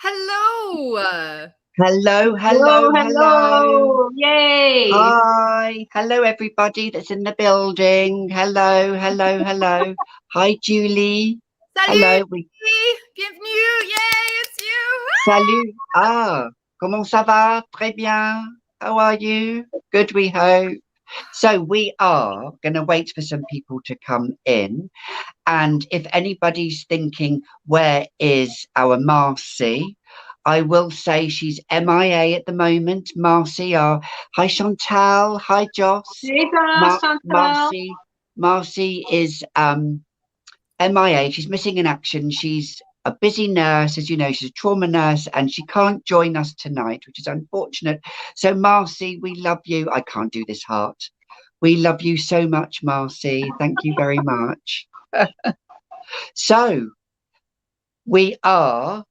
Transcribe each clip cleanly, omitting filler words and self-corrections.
Hello. Hello, hello, hello. Yay. Hi. Hello, everybody that's in the building. Hello, hello, hello. Hi, Julie. Salut. Hello. Bienvenue. Yay, it's you. Salut. Comment ça va? Très bien. How are you? Good, we hope. So we are going to wait for some people to come in. And if anybody's thinking, where is our Marcy? I will say she's MIA at the moment. Marcy, hi Chantal, hi Joss. Hey, Chantal. Marcy is MIA. She's missing in action. She's a busy nurse, as you know. She's a trauma nurse, and she can't join us tonight, which is unfortunate. So Marcy, we love you. I can't do this, heart. We love you so much, Marcy. Thank you very much. So we are,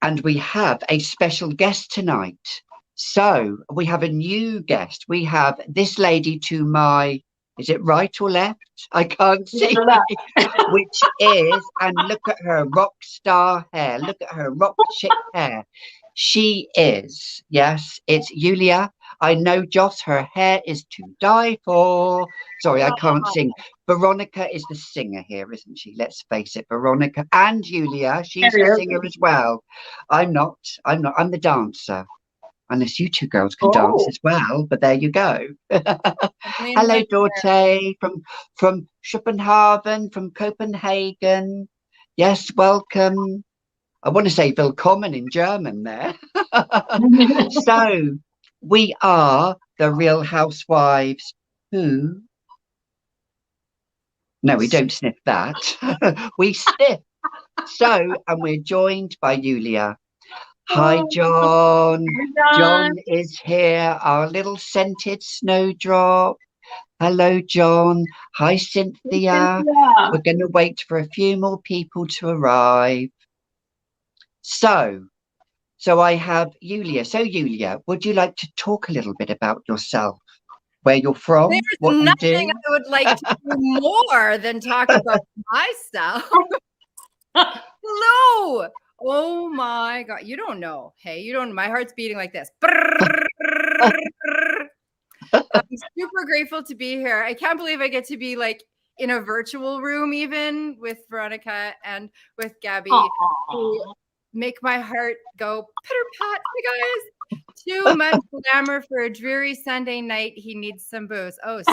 and we have a special guest tonight. So we have a new guest. We have this lady to my, is it right or left? I can't see. Which is, and look at her rock star hair. Look at her rock chick hair. She is, yes, it's Julija. I know, Joss, her hair is to die for. Sorry, I can't sing. Veronica is the singer here, isn't she? Let's face it, Veronica and Julija. She's a singer as well. I'm not. I'm the dancer. Unless you two girls can dance as well, but there you go. Hello, Dorte from Schopenhaven, from Copenhagen. Yes, welcome. I want to say willkommen in German there. So we are the Real Housewives who... No, we don't sniff that. We sniff. So, and we're joined by Julija. Hi, Jon. Jon is here, our little scented snowdrop. Hello, Jon. Hi, Cynthia. We're going to wait for a few more people to arrive. So I have Julija. So, Julija, would you like to talk a little bit about yourself? Where you're from? There's what nothing you do? I would like to do more than talk about myself. Hello. Oh my God. You don't know. Hey, you don't. My heart's beating like this. I'm super grateful to be here. I can't believe I get to be like in a virtual room, even with Veronica and with Gabi, who make my heart go pitter pat. Hey guys, too much glamour for a dreary Sunday night. He needs some booze. Oh,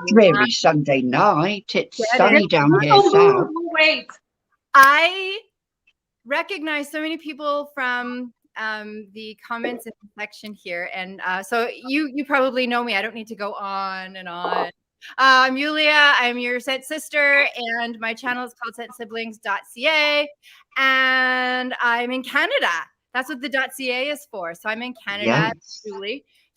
dreary Sunday night. It's sunny down here south. Wait, I recognize so many people from the comments in the section here, and so you probably know me. I don't need to go on and on. I'm Julija. I'm your scent sister, and my channel is called scentsiblings.ca, and I'm in Canada. That's what the .ca is for. So I'm in Canada. Yes.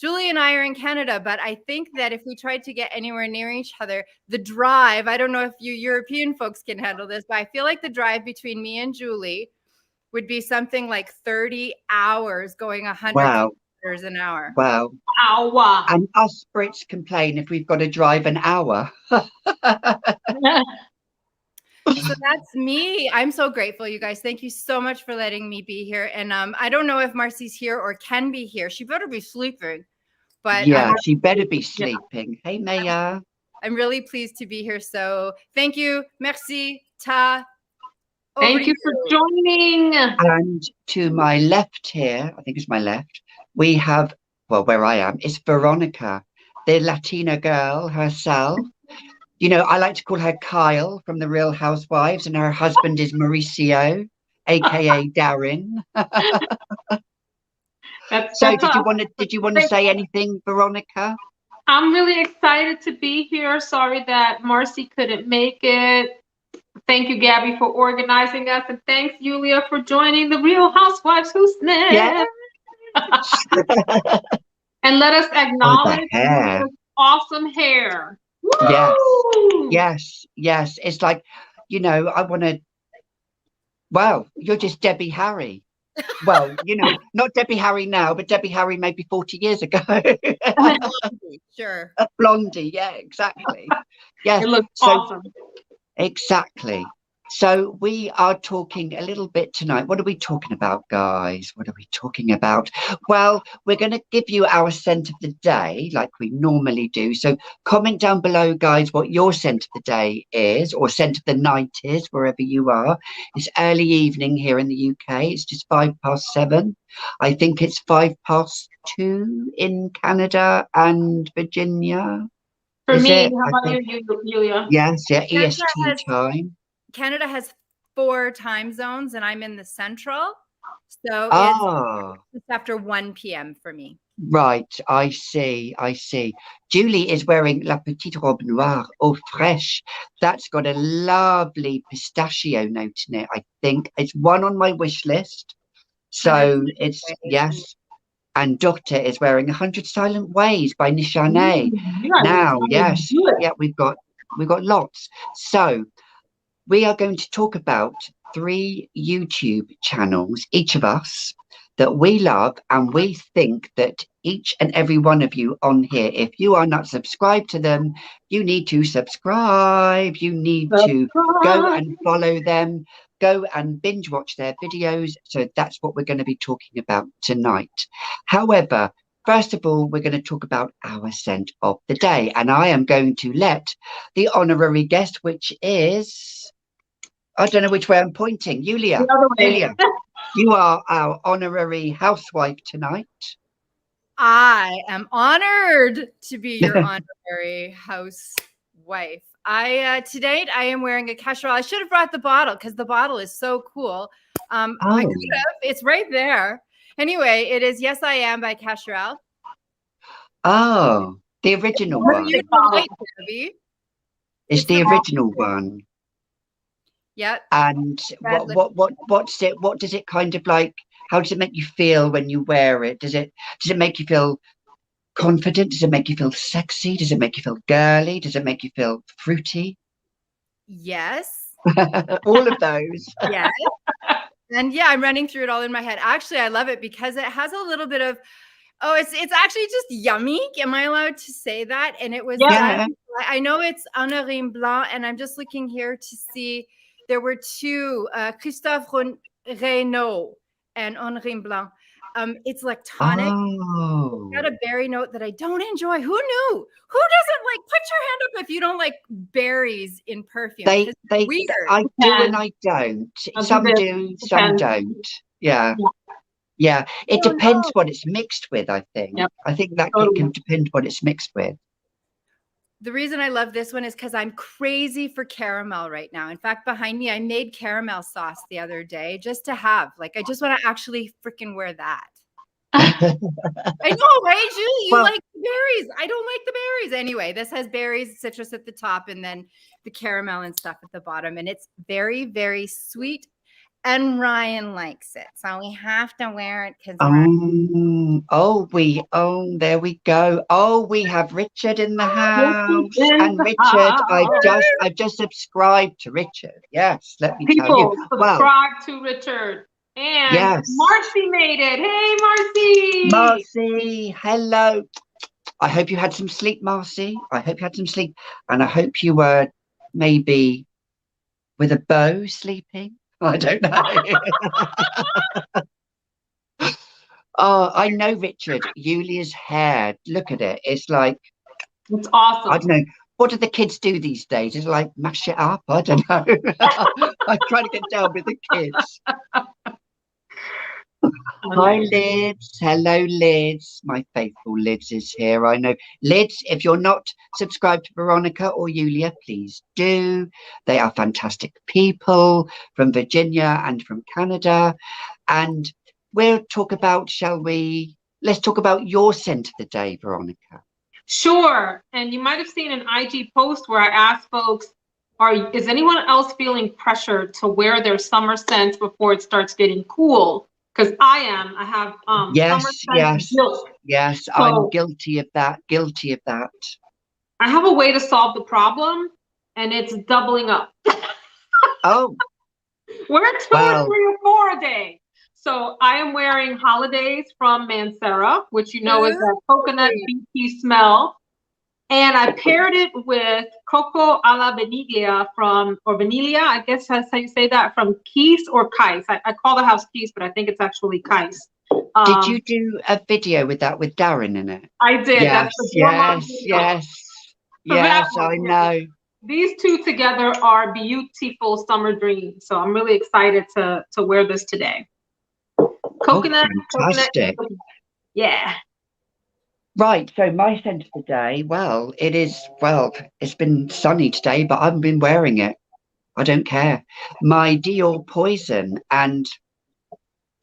Julie and I are in Canada, but I think that if we tried to get anywhere near each other, the drive, I don't know if you European folks can handle this, but I feel like the drive between me and Julie would be something like 30 hours going 100 kilometers an hour. Wow. Hour. And us Brits complain if we've got to drive an hour. So that's me. I'm so grateful, you guys. Thank you so much for letting me be here. And I don't know if Marcy's here or can be here. She better be sleeping. But yeah, she better be sleeping. Hey, Maya. I'm really pleased to be here. So thank you. Merci. Ta. Thank you for joining. And to my left here, I think it's my left, we have, well, where I am, is Veronica, the Latina girl herself. You know, I like to call her Kyle from The Real Housewives, and her husband is Mauricio, aka Darren. So did you want to say anything, Veronica? I'm really excited to be here. Sorry that Marcy couldn't make it. Thank you, Gabi, for organizing us, and thanks, Julija, for joining The Real Housewives Who Sniff. Yeah. And let us acknowledge Julija's awesome hair. Yes. It's like, you know, I want to. Wow, you're just Debbie Harry. Well, you know, not Debbie Harry now, but Debbie Harry maybe 40 years ago. Sure. Blondie, yeah, exactly. Yes, it looks awesome. Exactly. So we are talking a little bit tonight. What are we talking about, guys? What are we talking about? Well, we're going to give you our scent of the day like we normally do. So comment down below, guys, what your scent of the day is, or scent of the night is, wherever you are. It's early evening here in the UK. It's just 7:05. I think it's 2:05 in Canada and Virginia. For Is me, it? how about you, Julia? Yes, yeah, Canada EST time. Canada has 4 time zones, and I'm in the central. So Ah. it's just after 1 p.m. for me. Right, I see, I see. Julie is wearing La Petite Robe Noire Eau Fraîche. That's got a lovely pistachio note in it, I think. It's one on my wish list. So it's, yes. And Doctor is wearing 100 Silent Ways by Nishane. Now, yes, yeah, we've got lots. So we are going to talk about 3 YouTube channels, each of us, that we love, and we think that each and every one of you on here, if you are not subscribed to them, you need to subscribe. You need to go and follow them, go and binge watch their videos. So that's what we're going to be talking about tonight. However, first of all, we're going to talk about our scent of the day, and I am going to let the honorary guest, which is, I don't know which way I'm pointing. Julija, you are our honorary housewife tonight. I am honored to be your honorary housewife. Today I am wearing a casserole. I should have brought the bottle because the bottle is so cool. I could have. It's right there. Anyway, it is Yes I Am by Casserole. Oh, the original one. You know it, Gabi. It's the original one. Yep. And what's it? What does it kind of like? How does it make you feel when you wear it? Does it make you feel confident? Does it make you feel sexy? Does it make you feel girly? Does it make you feel fruity? Yes. All of those. Yes. And yeah, I'm running through it all in my head. Actually, I love it because it has a little bit of, it's actually just yummy. Am I allowed to say that? And it was, I know it's Honorine Blanc, and I'm just looking here to see. There were 2, Christophe Renaud and Honorine Blanc. It's lactonic. Oh. It's got a berry note that I don't enjoy. Who knew? Who doesn't like? Put your hand up if you don't like berries in perfume. Weird. I do and I don't. Some do, some don't. Yeah. Yeah. It depends what it's mixed with, I think. Yep. I think that can depend what it's mixed with. The reason I love this one is because I'm crazy for caramel right now. In fact, behind me, I made caramel sauce the other day just to have. Like, I just want to actually freaking wear that. I know, right? You like the berries. I don't like the berries. Anyway, this has berries, citrus at the top, and then the caramel and stuff at the bottom. And it's very, very sweet. And Ryan likes it. So we have to wear it because there we go. Oh, we have Richard in the house. And Richard, I've just subscribed to Richard. Yes, let me tell you. Subscribe to Richard. And Marcy made it. Hey, Marcy. Marcy, hello. I hope you had some sleep, Marcy. I hope you had some sleep. And I hope you were maybe with a bow sleeping. I don't know. Oh, I know, Richard. Julia's hair. Look at it. It's like, it's awesome. I don't know. What do the kids do these days? Is it like mash it up? I don't know. I'm trying to get down with the kids. Hi, Lids. Hello, Lids. My faithful Lids is here. I know. Lids, if you're not subscribed to Veronica or Julija, please do. They are fantastic people from Virginia and from Canada. And we'll talk about, let's talk about your scent of the day, Veronica. Sure. And you might have seen an IG post where I asked folks, is anyone else feeling pressure to wear their summer scents before it starts getting cool? Because I have yes, so I'm guilty of that. I have a way to solve the problem, and it's doubling up. Oh, we're 2 or 3 or 4 a day. So I am wearing Holidays from Mancera, which you know is that coconut beachy smell. And I paired it with Coco a la Vanilla or Vanilla, I guess that's how you say that, from Keys or Kais. I call the house Keys, but I think it's actually Kais. Did you do a video with that with Darren in it? I did. Yes, That's the yes. So Yes, I know. These two together are beautiful summer dreams. So I'm really excited to wear this today. Coconut. Fantastic. Coconut. Yeah. Right, so my scent of the day, it's been sunny today, but I haven't been wearing it. I don't care. My Dior Poison, and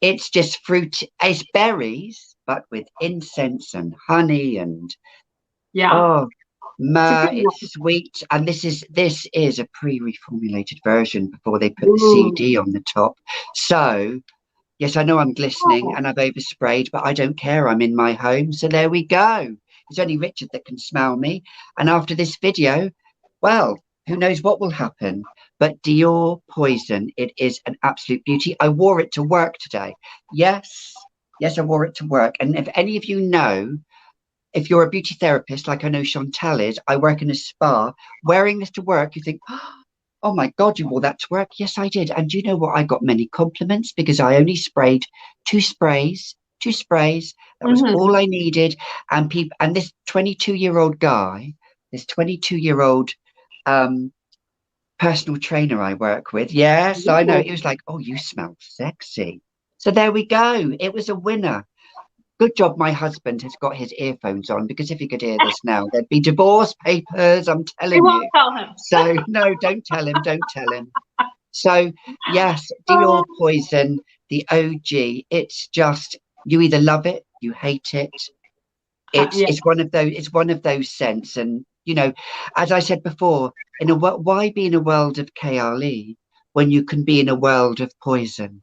it's just fruit, it's berries, but with incense and honey and it's sweet. And this is a pre-reformulated version before they put the CD on the top. So yes, I know I'm glistening and I've oversprayed, but I don't care. I'm in my home. So there we go. It's only Richard that can smell me. And after this video, well, who knows what will happen. But Dior Poison, it is an absolute beauty. I wore it to work today. Yes, I wore it to work. And if any of you know, if you're a beauty therapist, like I know Chantal is, I work in a spa, wearing this to work, you think, oh my God, you wore that to work? Yes, I did. And you know what? I got many compliments because I only sprayed two sprays. That was all I needed. And this 22-year-old guy, this 22-year-old personal trainer I work with. Yes, I know. He was like, oh, you smell sexy. So there we go. It was a winner. Good job my husband has got his earphones on, because if he could hear this now, there'd be divorce papers, I'm telling you. Tell him. So no, don't tell him. So yes, Dior Poison, the OG. It's just, you either love it, you hate it. It's one of those scents. And you know, as I said before, why be in a world of KRE when you can be in a world of poison?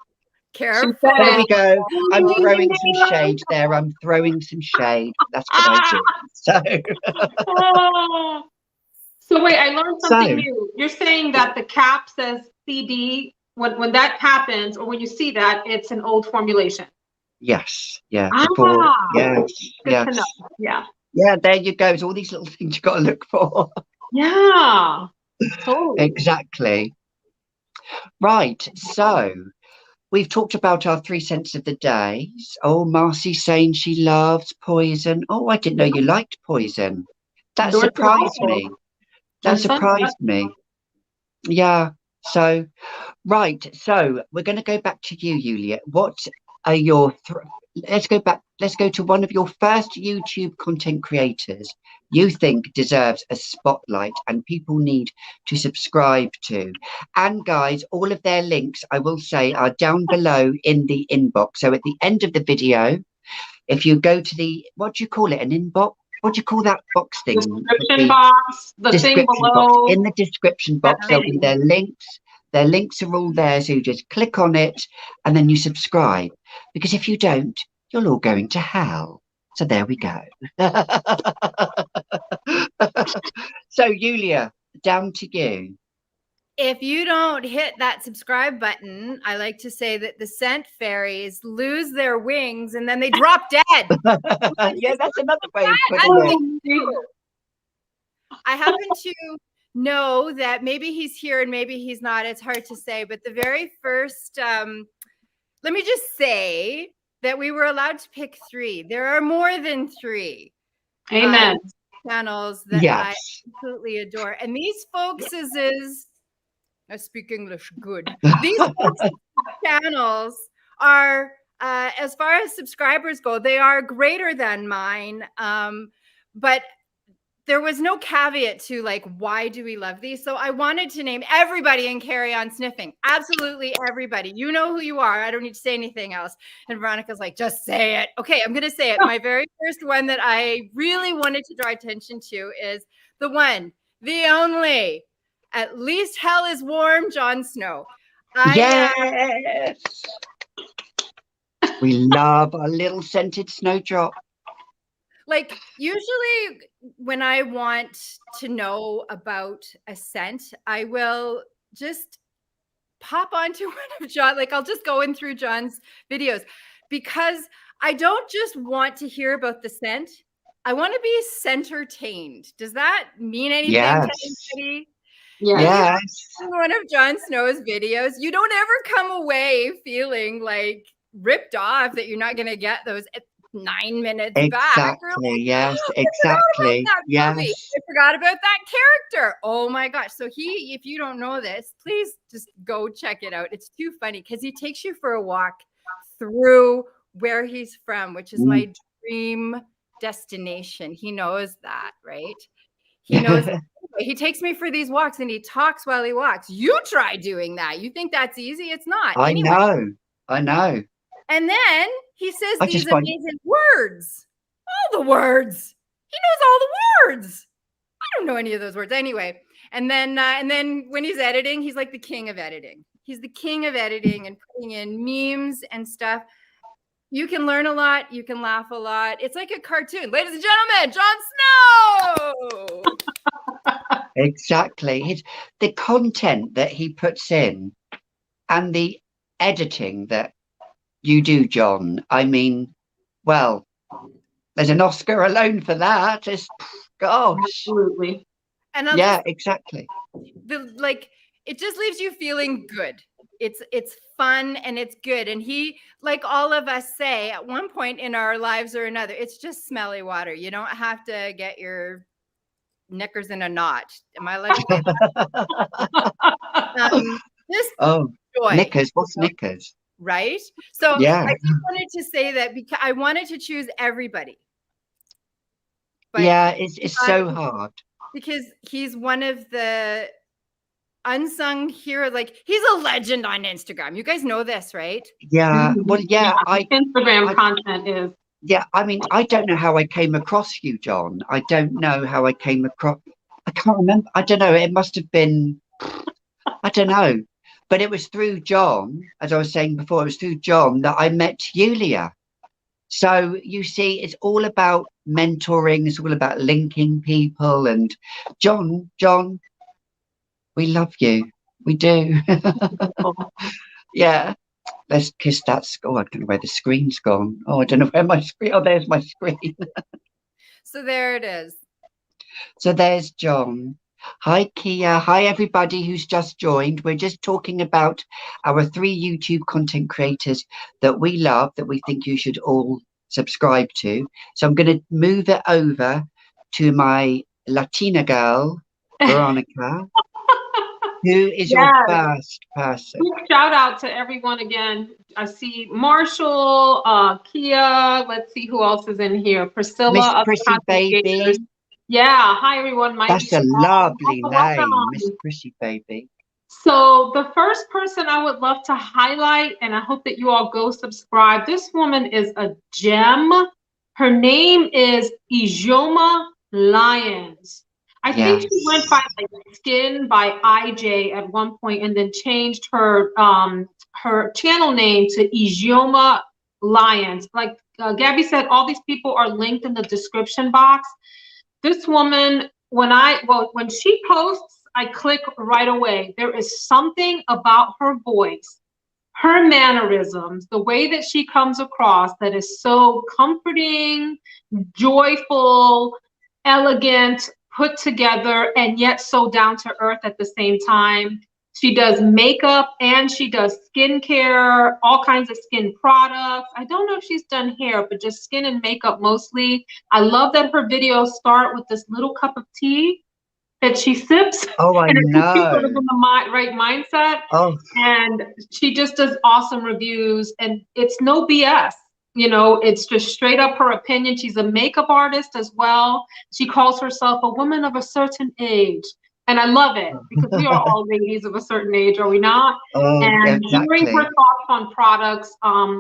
Careful. There we go. I'm throwing some shade there. That's what I do. So wait, I learned something new. You're saying that the cap says CD. When that happens, or when you see that, it's an old formulation. Yes. Yeah. Yes. Good to know. Yeah. Yeah. There you go. It's all these little things you got to look for. Yeah. Totally. Exactly. Right. So we've talked about our 3 scents of the day. Oh, Marcy saying she loves poison. Oh, I didn't know you liked poison. That surprised me. Yeah. So, right. So we're going to go back to you, Julia. What are your let's go to one of your first YouTube content creators you think deserves a spotlight and people need to subscribe to. And guys, all of their links, I will say, are down below in the inbox. So at the end of the video, if you go to the, what do you call it, an inbox? What do you call that box thing? Description box, the thing below. In the description box, there'll be their links. Their links are all there, so you just click on it and then you subscribe. Because if you don't, you're all going to hell. So there we go. So, Julia, down to you. If you don't hit that subscribe button, I like to say that the scent fairies lose their wings and then they drop dead. Yeah, that's another way of putting it. I happen to know that maybe he's here and maybe he's not. It's hard to say. But the very first, let me just say that we were allowed to pick 3. There are more than 3. Amen. Channels that I absolutely adore. And these folks I speak English good. These channels are, as far as subscribers go, they are greater than mine. But there was no caveat to like, why do we love these? So I wanted to name everybody and carry on sniffing. Absolutely everybody. You know who you are. I don't need to say anything else. And Veronica's like, just say it. Okay, I'm going to say it. My very first one that I really wanted to draw attention to is the one, the only, at least hell is warm, Jon Snow. Yes. We love a little scented snowdrop. Like usually when I want to know about a scent, I will just pop onto one of Jon, like I'll just go in through Jon's videos because I don't just want to hear about the scent. I want to be entertained. Does that mean anything Yes. to anybody? Yeah. Yes. One of Jon Snow's videos, you don't ever come away feeling like ripped off that you're not going to get those 9 minutes back. Exactly. Yes. Exactly. Yes. Yes. I forgot about that character. Oh my gosh. So if you don't know this, please just go check it out. It's too funny because he takes you for a walk through where he's from, which is my dream destination. He knows that, right? He knows. He takes me for these walks and he talks while he walks. You try doing that. You think that's easy? It's not. I know. And then he says these amazing words. All the words. He knows all the words. I don't know any of those words anyway. And then when he's editing, he's like the king of editing. He's the king of editing and putting in memes and stuff. You can learn a lot. You can laugh a lot. It's like a cartoon. Ladies and gentlemen, Jon Snow. Exactly. The content that he puts in and the editing that you do, John. I mean, well, there's an Oscar alone for that. Gosh. Absolutely. And exactly. It just leaves you feeling good. It's fun and it's good. And he, like all of us say at one point in our lives or another, it's just smelly water. You don't have to get your knickers in a knot. Am I allowed to say that? Just joy. Knickers. What's knickers? Right? So I just wanted to say that because I wanted to choose everybody. But it's so hard. Because he's one of the unsung hero. Like, he's a legend on Instagram. You guys know this, right? Yeah. Well, Instagram content is. Yeah, I mean, I don't know how I came across you, John. I don't know how I came across. I can't remember. I don't know. It must have been. I don't know. But it was through John, as I was saying before, it was through John that I met Julija. So you see, it's all about mentoring. It's all about linking people. And John, we love you. We do. Yeah. Let's kiss that. Oh, I don't know where the screen's gone. Oh, I don't know where my screen. Oh, there's my screen. So there it is. So there's John. Hi, Kia. Hi, everybody who's just joined. We're just talking about our 3 YouTube content creators that we love, that we think you should all subscribe to. So I'm going to move it over to my Latina girl, Veronica. Who is your first person? Shout out to everyone again. I see Marshall, Kia. Let's see who else is in here. Priscilla. Miss Chrissy Baby. Yeah. Hi, everyone. That's a lovely name, Miss Chrissy Baby. So the first person I would love to highlight, and I hope that you all go subscribe. This woman is a gem. Her name is Ijoma Lyons. I think she went by Skin by IJ at one point, and then changed her her channel name to Ijoma Lyons. Like Gabby said, all these people are linked in the description box. This woman, when she posts, I click right away. There is something about her voice, her mannerisms, the way that she comes across that is so comforting, joyful, elegant, put together, and yet so down to earth at the same time. She does makeup and she does skincare, all kinds of skin products. I don't know if she's done hair, but just skin and makeup mostly. I love that her videos start with this little cup of tea that she sips. Oh, I know. She's sort of in the right mindset. Oh. And she just does awesome reviews, and it's no BS. You know, it's just straight up her opinion. She's a makeup artist as well. She calls herself a woman of a certain age. And I love it because we are all ladies of a certain age, are we not? Oh, and exactly. hearing her thoughts on products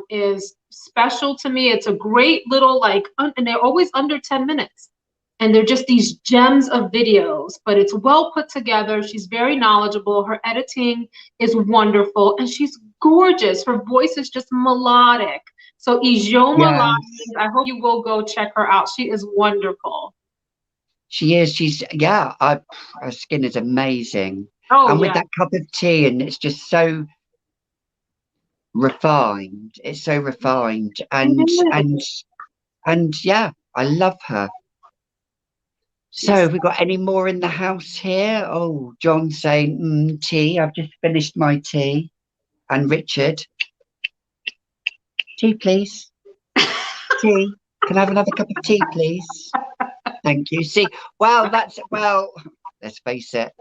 is special to me. It's a great little, and they're always under 10 minutes. And they're just these gems of videos, but it's well put together. She's very knowledgeable. Her editing is wonderful, and she's gorgeous. Her voice is just melodic. So Ijoma Lyons, I hope you will go check her out. She is wonderful. She is. Her skin is amazing. Oh, and with that cup of tea, and it's just so refined. It's so refined, and yeah, I love her. So have we got any more in the house here? Oh, John saying, tea. I've just finished my tea. And Richard, tea, please. Tea. Can I have another cup of tea, please? Thank you. See, well, let's face it.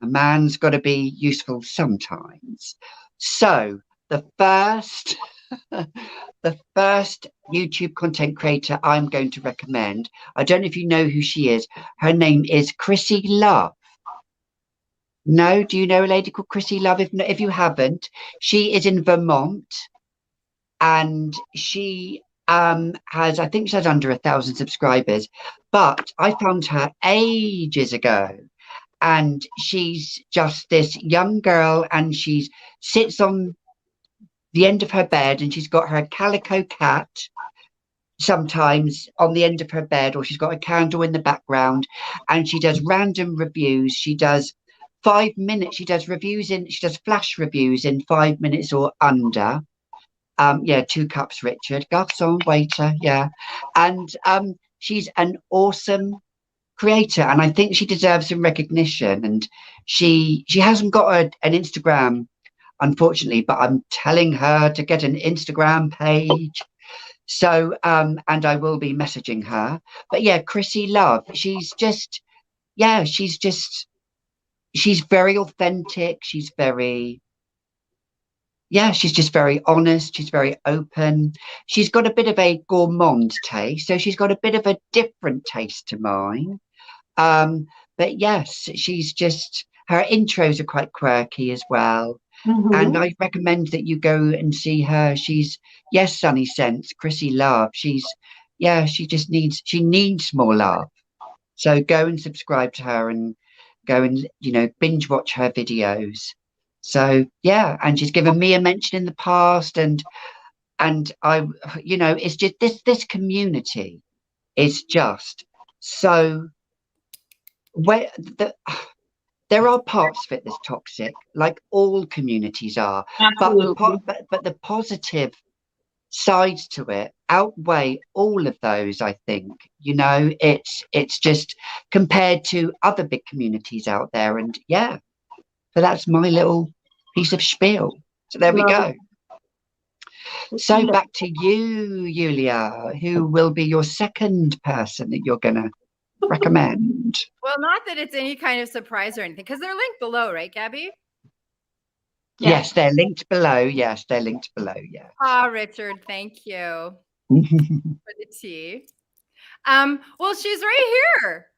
A man's got to be useful sometimes. So the first YouTube content creator I'm going to recommend, I don't know if you know who she is. Her name is Chrissy Love. No, do you know a lady called Chrissy Love? If you haven't, she is in Vermont, and she I think she has under 1,000 subscribers, but I found her ages ago. And she's just this young girl, and she sits on the end of her bed, and she's got her calico cat sometimes on the end of her bed, or she's got a candle in the background, and she does random reviews. She does 5 minutes. She does flash reviews in 5 minutes or under. 2 cups, Richard. Garçon, waiter, yeah. And she's an awesome creator, and I think she deserves some recognition. And she hasn't got an Instagram, unfortunately, but I'm telling her to get an Instagram page. So and I will be messaging her. But yeah, Chrissy Love, she's very authentic. She's just very honest. She's very open. She's got a bit of a gourmand taste, so she's got a bit of a different taste to mine. But yes, her intros are quite quirky as well. And I recommend that you go and see her. Sunny Sense, Chrissy Love. She needs more love. So go and subscribe to her and go and, binge watch her videos. So yeah, and she's given me a mention in the past, and I, it's just this community is just so there are parts of it that's toxic, like all communities are. Absolutely. But the positive sides to it outweigh all of those, I think. It's just compared to other big communities out there. And yeah, so that's my little piece of spiel. So there we go. So back to you, Julija. Who will be your second person that you're going to recommend? Well, not that it's any kind of surprise or anything, because they're linked below, right, Gabi? Yes, they're linked below. Yes, they're linked below. Yeah. Ah, Richard, thank you for the tea. Well, she's right here.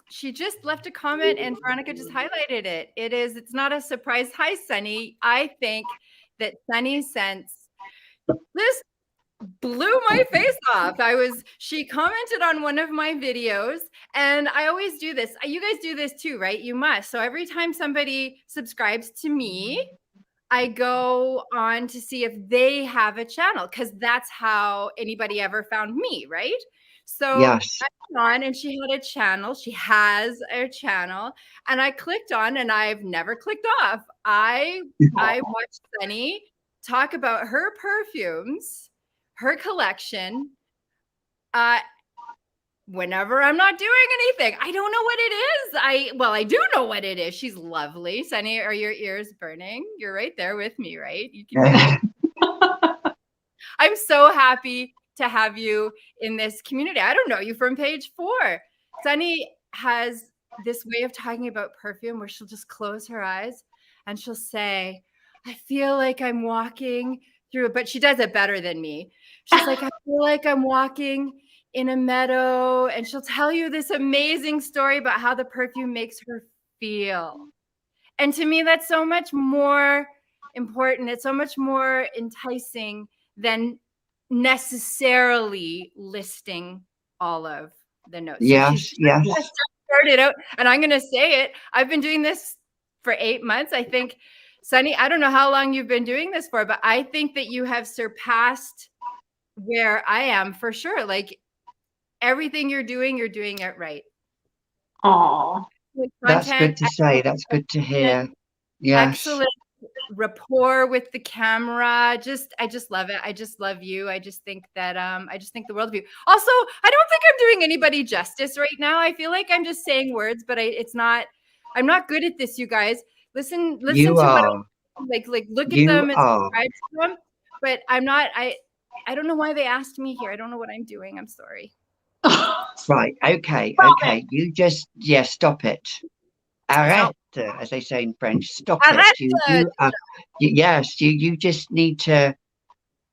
She just left a comment, and Veronica just highlighted it. It's not a surprise. Hi, Sunny. I think that Sunny Sense, this blew my face off. She commented on one of my videos, and I always do this. You guys do this too, right? You must. So every time somebody subscribes to me, I go on to see if they have a channel, because that's how anybody ever found me, right? So yes. I went on, and she had a channel. She has a channel, and I clicked on, and I've never clicked off. I watched Sunny talk about her perfumes, her collection. Whenever I'm not doing anything, I don't know what it is. I do know what it is. She's lovely. Sunny, are your ears burning? You're right there with me, right? You can. I'm so happy to have you in this community. I don't know you from page 4. Sunny has this way of talking about perfume where she'll just close her eyes and she'll say, I feel like I'm walking through it, but she does it better than me. She's like, I feel like I'm walking in a meadow, and she'll tell you this amazing story about how the perfume makes her feel. And to me, that's so much more important. It's so much more enticing than necessarily listing all of the notes. Yes, yes. Started out, and I'm going to say it. I've been doing this for 8 months. I think, Sunny, I don't know how long you've been doing this for, but I think that you have surpassed where I am for sure. Like, everything you're doing it right. Oh, that's good to say. That's good to hear. Yes. Excellent rapport with the camera. I just love it. I just love you. I just think that I just think the world of you. Also, I don't think I'm doing anybody justice right now. I feel like I'm just saying words, but I'm not good at this, you guys. Listen You to what are. like look at You them and are. subscribe to them. But I'm not. I don't know why they asked me here. I don't know what I'm doing. I'm sorry. Right. Okay. Stop Okay. it. You just, stop it. Arrête, as they say in French. Stop it. Arrête. Yes, you just need to,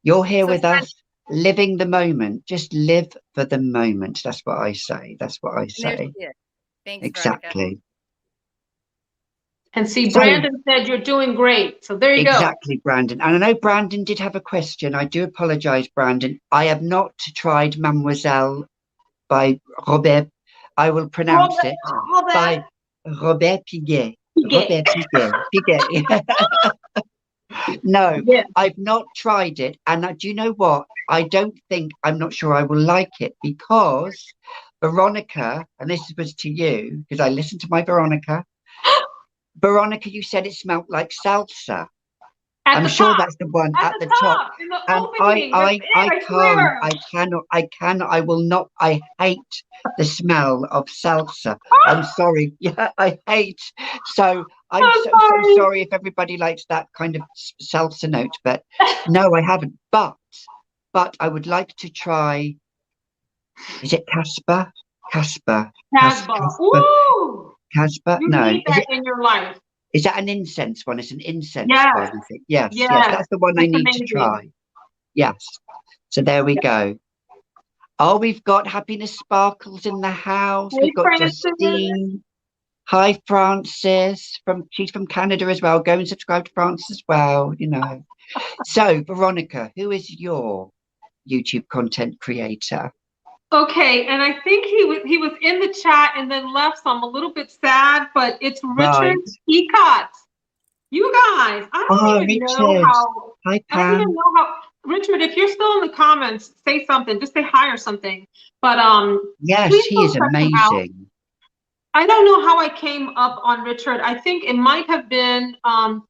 you're here So with us, living the moment. Just live for the moment. That's what I say. That's what I there say. she is. Thanks, Exactly. Veronica. And see, So- Brandon said you're doing great. So there you go. Exactly, Brandon. And I know Brandon did have a question. I do apologize, Brandon. I have not tried Mademoiselle by Robert. I will pronounce it by Robert Piguet. Robert Piguet. No, Yeah. I've not tried it. And do you know what? I'm not sure I will like it because Veronica, and this was to you, because I listened to my Veronica. Veronica, you said it smelled like salsa. I'm sure that's the one at the top. In the And opening. I swear. cannot, I will not, I hate the smell of salsa. I'm sorry. Yeah, I hate. So I'm so sorry if everybody likes that kind of salsa note, but no, I haven't. But I would like to try, is it Casper? Casper. Ooh. Casper? You No. need that in your life. Is that an incense one? It's an incense Yes. one, I think. Yes, Yes. yes, that's the one I That's need amazing. to try. Yes. So there we go. Oh, we've got Happiness Sparkles in the house. Hey, We've got Francis. Justine. Hi, Francis. She's from Canada as well. Go and subscribe to Francis as well, you know. So, Veronica, who is your YouTube content creator? Okay, and I think he was in the chat and then left, so I'm a little bit sad, but it's Richard Kikot. You guys, I don't even know how. Hi, Pam. I don't even know how. Richard, if you're still in the comments, say something. Just say hi or something. But yes, he is amazing. I don't know how I came up on Richard. I think it might have been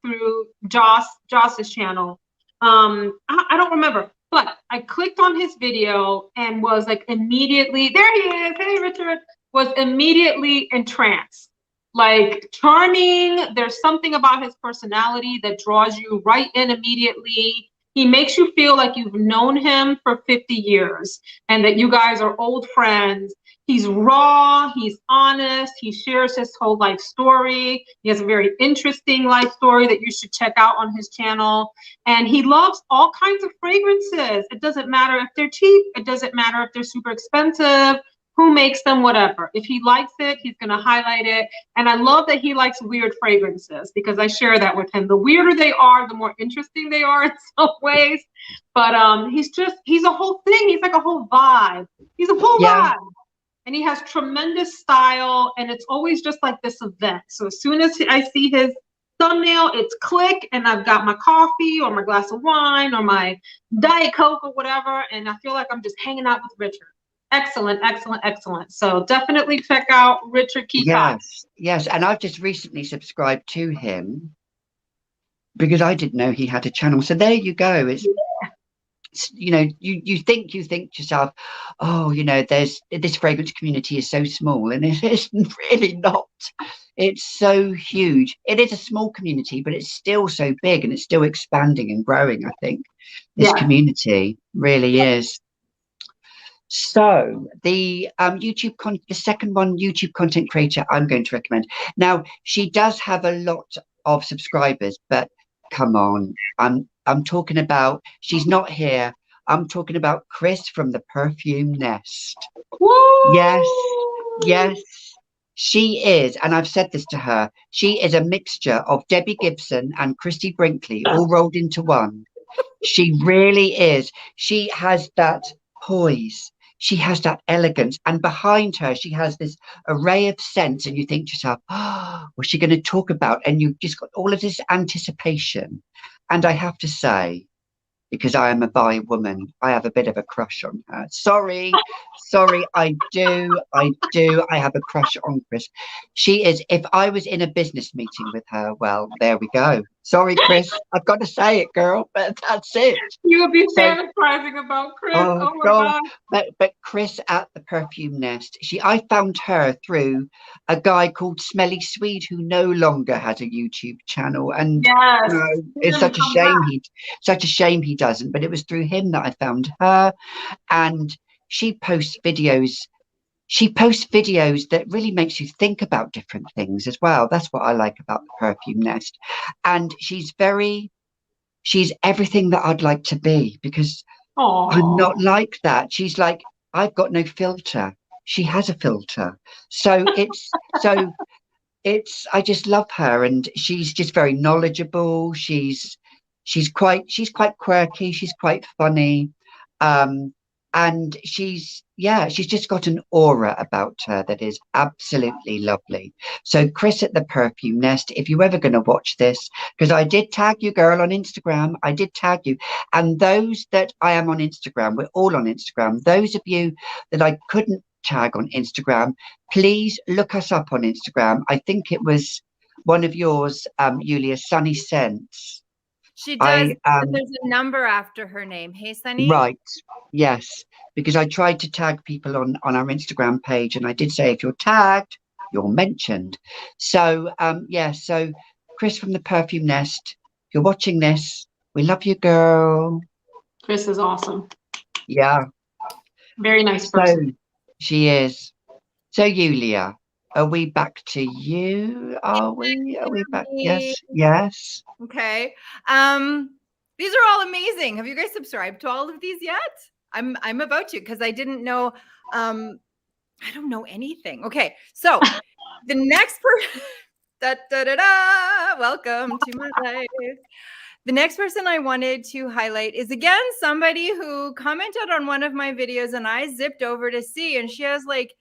through Joss's channel. I don't remember. But I clicked on his video and was like immediately, there he is, hey Richard, was immediately entranced. Like charming, there's something about his personality that draws you right in immediately. He makes you feel like you've known him for 50 years and that you guys are old friends. He's raw, he's honest, he shares his whole life story. He has a very interesting life story that you should check out on his channel. And he loves all kinds of fragrances. It doesn't matter if they're cheap, it doesn't matter if they're super expensive, who makes them, whatever. If he likes it, he's gonna highlight it. And I love that he likes weird fragrances because I share that with him. The weirder they are, the more interesting they are in some ways. But he's a whole thing. He's like a whole vibe. He's a whole vibe. And he has tremendous style, and it's always just like this event. So as soon as I see his thumbnail, it's click, and I've got my coffee or my glass of wine or my Diet Coke or whatever, and I feel like I'm just hanging out with Richard. Excellent, excellent, excellent. So definitely check out Richard Kikot. Yes, and I've just recently subscribed to him because I didn't know he had a channel. So there you go. It's you know, you think to yourself, oh, you know, there's this fragrance community is so small, and it is really not. It's so huge. It is a small community, but it's still so big, and it's still expanding and growing. I think this community really is. So the the second one, YouTube content creator, I'm going to recommend. Now, she does have a lot of subscribers, but come on, I'm talking about, she's not here. I'm talking about Chris from the Perfume Nest. Woo! Yes, she is, and I've said this to her, she is a mixture of Debbie Gibson and Christy Brinkley all rolled into one. She really is. She has that poise. She has that elegance, and behind her she has this array of scents, and you think to yourself, oh, what's she going to talk about? And you've just got all of this anticipation. And I have to say, because I am a bi woman, I have a bit of a crush on her. Sorry, I do. I have a crush on Chris. She is, if I was in a business meeting with her, well, there we go. Sorry, Chris. I've got to say it, girl, but that's it. You would be So, fantasizing about Chris. oh Oh my God. God. But Chris at the Perfume Nest, I found her through a guy called Smelly Swede who no longer has a YouTube channel. And Yes. it's Didn't come back. such a shame he doesn't. But it was through him that I found her. And she posts videos. She posts videos that really makes you think about different things as well. That's what I like about the Perfume Nest. And she's everything that I'd like to be, because Aww. I'm not like that. She's like, I've got no filter. She has a filter. So I just love her, and she's just very knowledgeable. She's quite quirky. She's quite funny. And she's just got an aura about her that is absolutely lovely. So Chris at the Perfume Nest, if you're ever going to watch this, because I did tag you, girl, on Instagram, I did tag you. And those that I am on Instagram, we're all on Instagram. Those of you that I couldn't tag on Instagram, please look us up on Instagram. I think it was one of yours, Julija, Sunny Scents. She does. There's a number after her name. Hey, Sunny. Right. Yes. Because I tried to tag people on our Instagram page, and I did say if you're tagged, you're mentioned. So so Chris from the Perfume Nest, if you're watching this, we love you, girl. Chris is awesome. Yeah. Very nice person. So, she is. So Julija, are we back to you? Are we back? Yes. Okay. These are all amazing. Have you guys subscribed to all of these yet? I'm about to, because I didn't know. I don't know anything. Okay, so the next person. Welcome to my life. The next person I wanted to highlight is, again, somebody who commented on one of my videos, and I zipped over to see, and she has like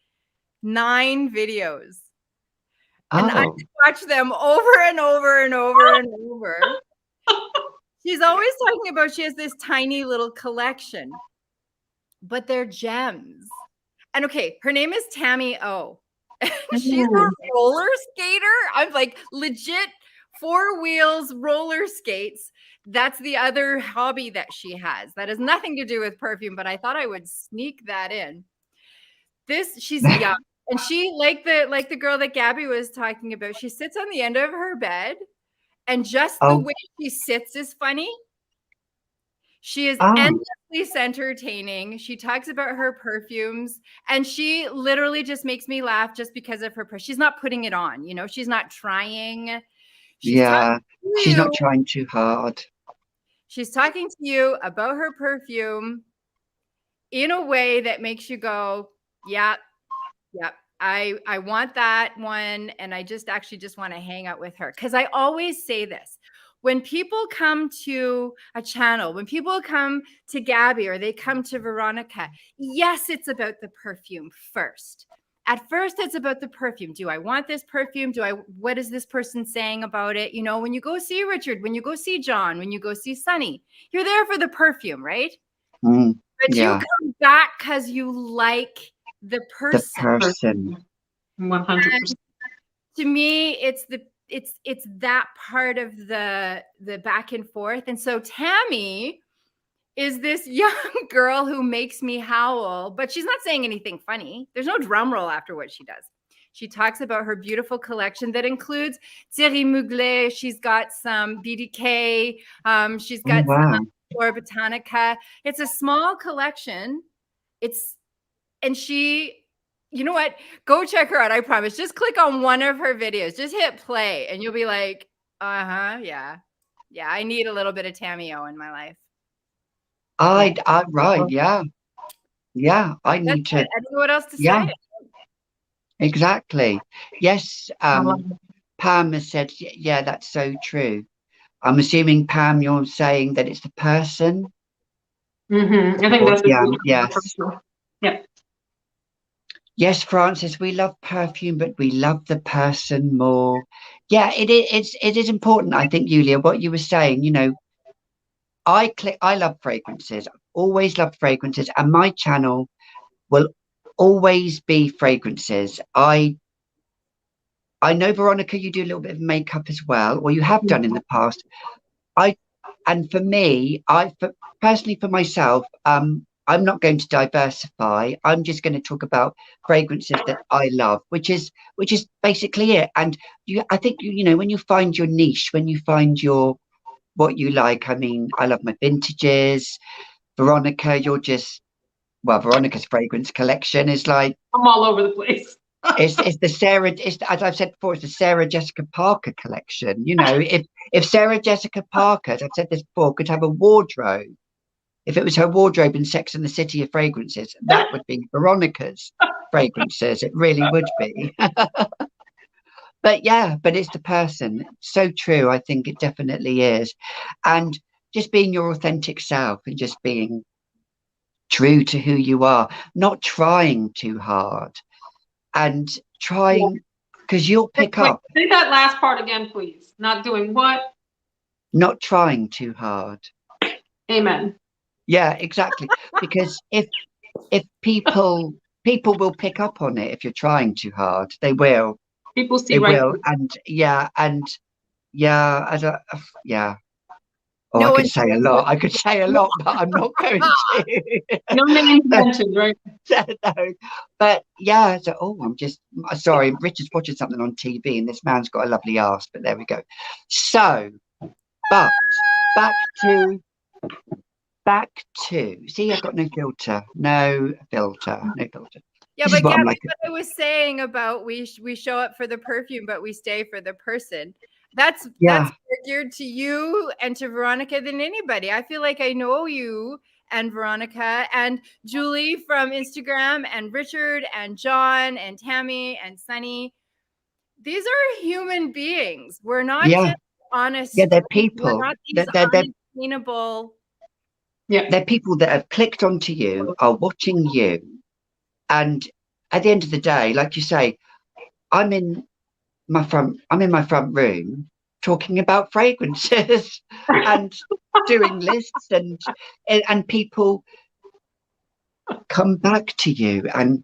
9 videos. And I watch them over and over and over and over. She's always talking about she has this tiny little collection, but they're gems. And okay, her name is Tameo. She's a roller skater. I'm like, legit 4 wheels, roller skates. That's the other hobby that she has. That has nothing to do with perfume, but I thought I would sneak that in. She's young. And she, like the girl that Gabby was talking about, she sits on the end of her bed, and just the way she sits is funny. She is endlessly entertaining. She talks about her perfumes, and she literally just makes me laugh just because of her. She's not putting it on, she's not trying. She's not trying too hard. She's talking to you about her perfume in a way that makes you go, yeah. I want that one. And I just want to hang out with her. Because I always say this, when people come to a channel, when people come to Gabby or they come to Veronica, yes, it's about the perfume first. At first, it's about the perfume. Do I want this perfume? What is this person saying about it? When you go see Richard, when you go see John, when you go see Sunny, you're there for the perfume, right? But you come back because you like the person. 100%. To me, it's that part of the back and forth. And so Tammy is this young girl who makes me howl, but she's not saying anything funny. There's no drum roll after what she does. She talks about her beautiful collection that includes Thierry Mugler. She's got some BDK. She's got some Flora Botanica. It's a small collection. And she, you know what? Go check her out. I promise. Just click on one of her videos. Just hit play and you'll be like, yeah. I need a little bit of Tameo in my life. Right. Yeah. I need to. I don't know what else to say. Exactly. Yes. Pam has said, yeah, that's so true. I'm assuming, Pam, you're saying that it's the person. I think that's yes. Yep. Yes, Francis, we love perfume, but we love the person more. Yeah, it is important. I think, Julija, what you were saying, I love fragrances. I've always loved fragrances, and my channel will always be fragrances. I I know, Veronica, you do a little bit of makeup as well, or you have done in the past. And for me, personally for myself, I'm not going to diversify. I'm just going to talk about fragrances that I love, which is basically it. And I think you know, when you find your niche, when you find what you like. I mean, I love my vintages. Veronica, Veronica's fragrance collection is like, I'm all over the place. it's the Sarah, as I've said before, it's the Sarah Jessica Parker collection. You know, if Sarah Jessica Parker, as I've said this before, could have a wardrobe, if it was her wardrobe in Sex and the City of fragrances, that would be Veronica's fragrances. It really would be. But it's the person. So true. I think it definitely is. And just being your authentic self and just being true to who you are, not trying too hard and trying, because you'll pick up. Say that last part again, please. Not doing what? Not trying too hard. Amen. Yeah, exactly. Because if people will pick up on it if you're trying too hard. They will. People see they right will. through. I could say a lot. But I'm not going to. No names mentioned, right? No. But yeah, I'm just sorry. Richard's watching something on TV, and this man's got a lovely ass. But there we go. So, but back to. See, I've got no filter. Yeah, This but Gabi, like what I was saying about we show up for the perfume, but we stay for the person. That's more geared to you and to Veronica than anybody. I feel like I know you and Veronica and Julie from Instagram and Richard and John and Tammy and Sunny. These are human beings. We're not just honest. Yeah, they're people. We're not these unattainable. Yeah, they're people that have clicked onto you, are watching you, and at the end of the day, like you say, I'm in my front room talking about fragrances and doing lists, and people come back to you, and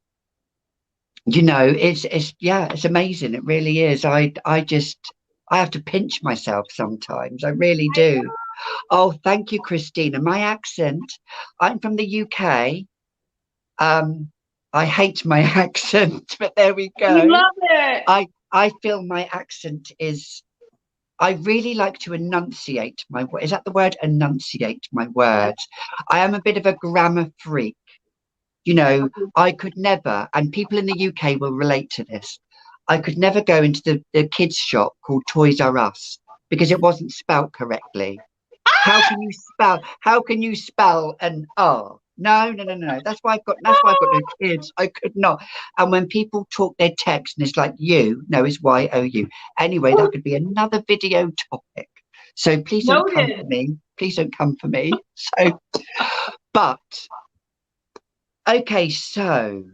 you know, it's amazing. It really is. I have to pinch myself sometimes. I really do. Oh, thank you, Christina. My accent, I'm from the UK. I hate my accent, but there we go. You love it. I feel my accent is, I really like to enunciate my word. Is that the word? Enunciate my words. I am a bit of a grammar freak. You know, I could never, and people in the UK will relate to this, I could never go into the kids' shop called Toys R Us because it wasn't spelt correctly. How can you spell an R? No. That's why I've got no kids. I could not. And when people talk their text and it's like it's YOU. Anyway, that could be another video topic. So please don't come for me. Please don't come for me. So, but okay, so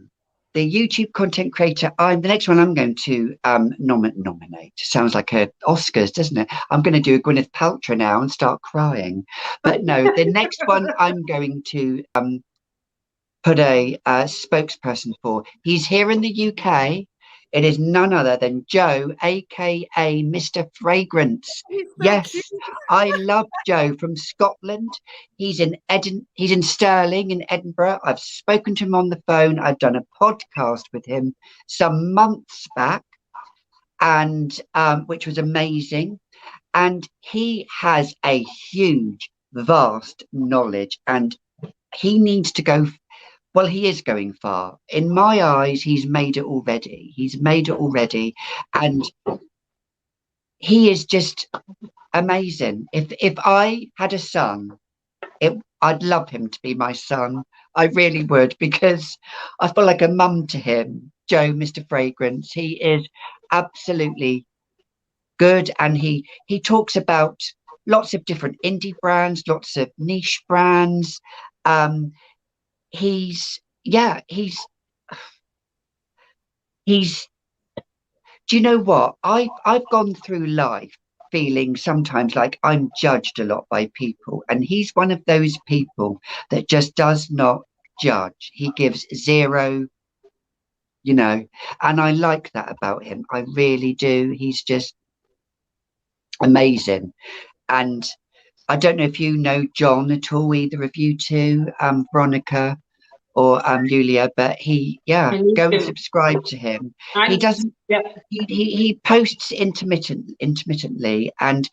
the YouTube content creator, the next one I'm going to nominate. Sounds like a Oscars, doesn't it? I'm going to do a Gwyneth Paltrow now and start crying. But no, the next one I'm going to put a spokesperson for. He's here in the UK. It is none other than Joe, aka Mr. Fragrance. Yes, I love Joe from Scotland. He's in Stirling in Edinburgh. I've spoken to him on the phone. I've done a podcast with him some months back, and which was amazing. And he has a huge, vast knowledge, and he needs to go. Well, he is going far. In my eyes, he's made it already. And he is just amazing. If I had a son, I'd love him to be my son. I really would, because I feel like a mum to him. Joe, Mr. Fragrance, he is absolutely good, and he talks about lots of different indie brands, lots of niche brands. He's do you know what? I've gone through life feeling sometimes like I'm judged a lot by people, and he's one of those people that just does not judge. He gives zero you know, and I like that about him. I really do. He's just amazing. And I don't know if you know Jon at all, either of you two, Veronica or Julija, but go and subscribe to him. He doesn't. Yep. He posts intermittently, and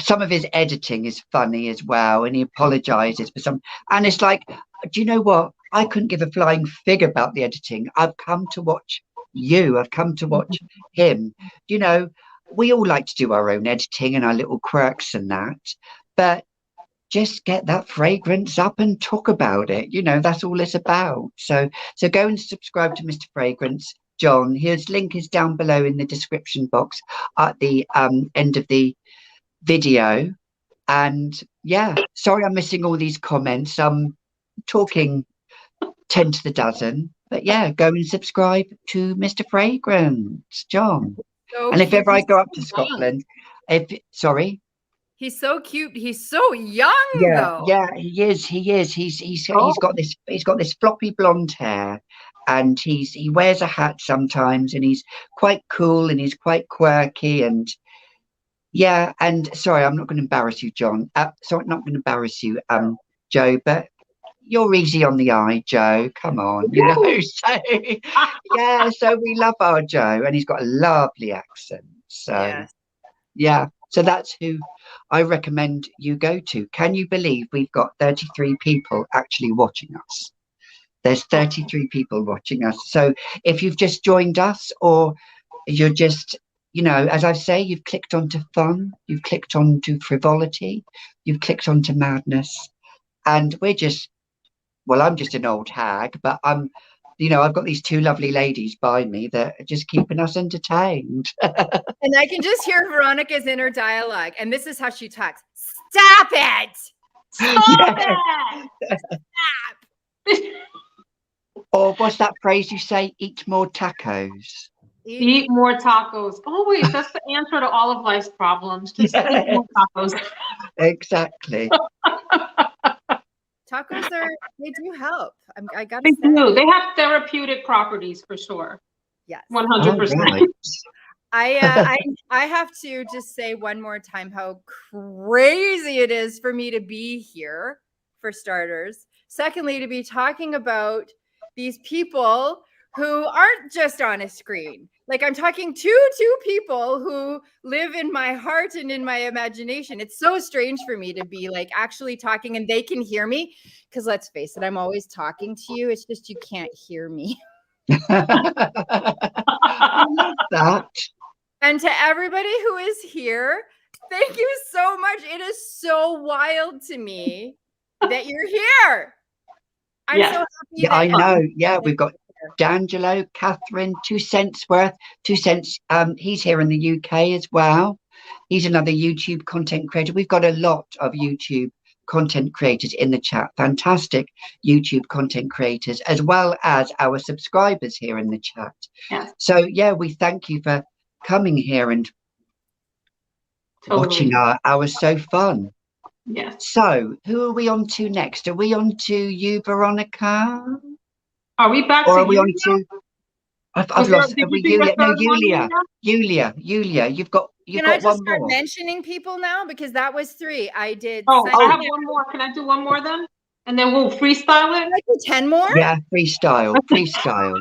some of his editing is funny as well, and he apologizes for some. And it's like, do you know what? I couldn't give a flying fig about the editing. I've come to watch you. I've come to watch him. You know, we all like to do our own editing and our little quirks and that, but just get that fragrance up and talk about it. You know, that's all it's about. So go and subscribe to Mr. Fragrance, Jon. His link is down below in the description box at the end of the video. And yeah, sorry I'm missing all these comments. I'm talking 10 to the dozen, but yeah, go and subscribe to Mr. Fragrance, Jon. So and if cute. ever I He's go up so to young. Scotland, He's so cute. He's so young, though. yeah, he is. He's got this floppy blonde hair, and he wears a hat sometimes, and he's quite cool and he's quite quirky, and yeah. And sorry, I'm not going to embarrass you, Jon. Sorry, not going to embarrass you, Joe, but you're easy on the eye, Joe. Come on, you know. So yeah, so we love our Joe, and he's got a lovely accent. So Yes. yeah, so that's who I recommend you go to. Can you believe we've got 33 people actually watching us? There's 33 people watching us. So if you've just joined us, or you're just, you know, as I say, you've clicked onto fun, you've clicked onto frivolity, you've clicked onto madness, and we're just, well, I'm just an old hag, but you know, I've got these two lovely ladies by me that are just keeping us entertained. And I can just hear Veronica's inner dialogue. And this is how she talks. Stop it! Stop it! Stop! Or what's that phrase you say? Eat more tacos. Eat more tacos. Always. That's the answer to all of life's problems. Just eat more tacos. Exactly. Tacos they do help. I gotta They say. do. They have therapeutic properties for sure. Yes. 100%. Right. I have to just say one more time how crazy it is for me to be here, for starters. Secondly, to be talking about these people who aren't just on a screen. Like, I'm talking to two people who live in my heart and in my imagination. It's so strange for me to be like actually talking and they can hear me, because let's face it, I'm always talking to you. It's just you can't hear me. I love that. And to everybody who is here, thank you so much. It is so wild to me that you're here. I'm so happy. Yeah, I know. Yeah, we've got D'Angelo, Catherine, 2 cents worth. 2 cents. He's here in the UK as well. He's another YouTube content creator. We've got a lot of YouTube content creators in the chat. Fantastic YouTube content creators, as well as our subscribers here in the chat. Yes. So yeah, we thank you for coming here and watching our so fun. Yes. So who are we on to next? Are we on to you, Veronica? Are we back or to are we you? on to I've lost. Are we Julija? No, Julija. You've got Can I one just start more. mentioning people now? Because that was 3. I did. I have one more. Can I do one more then? And then we'll freestyle it? Can I do 10 more? Yeah, freestyle. Freestyle.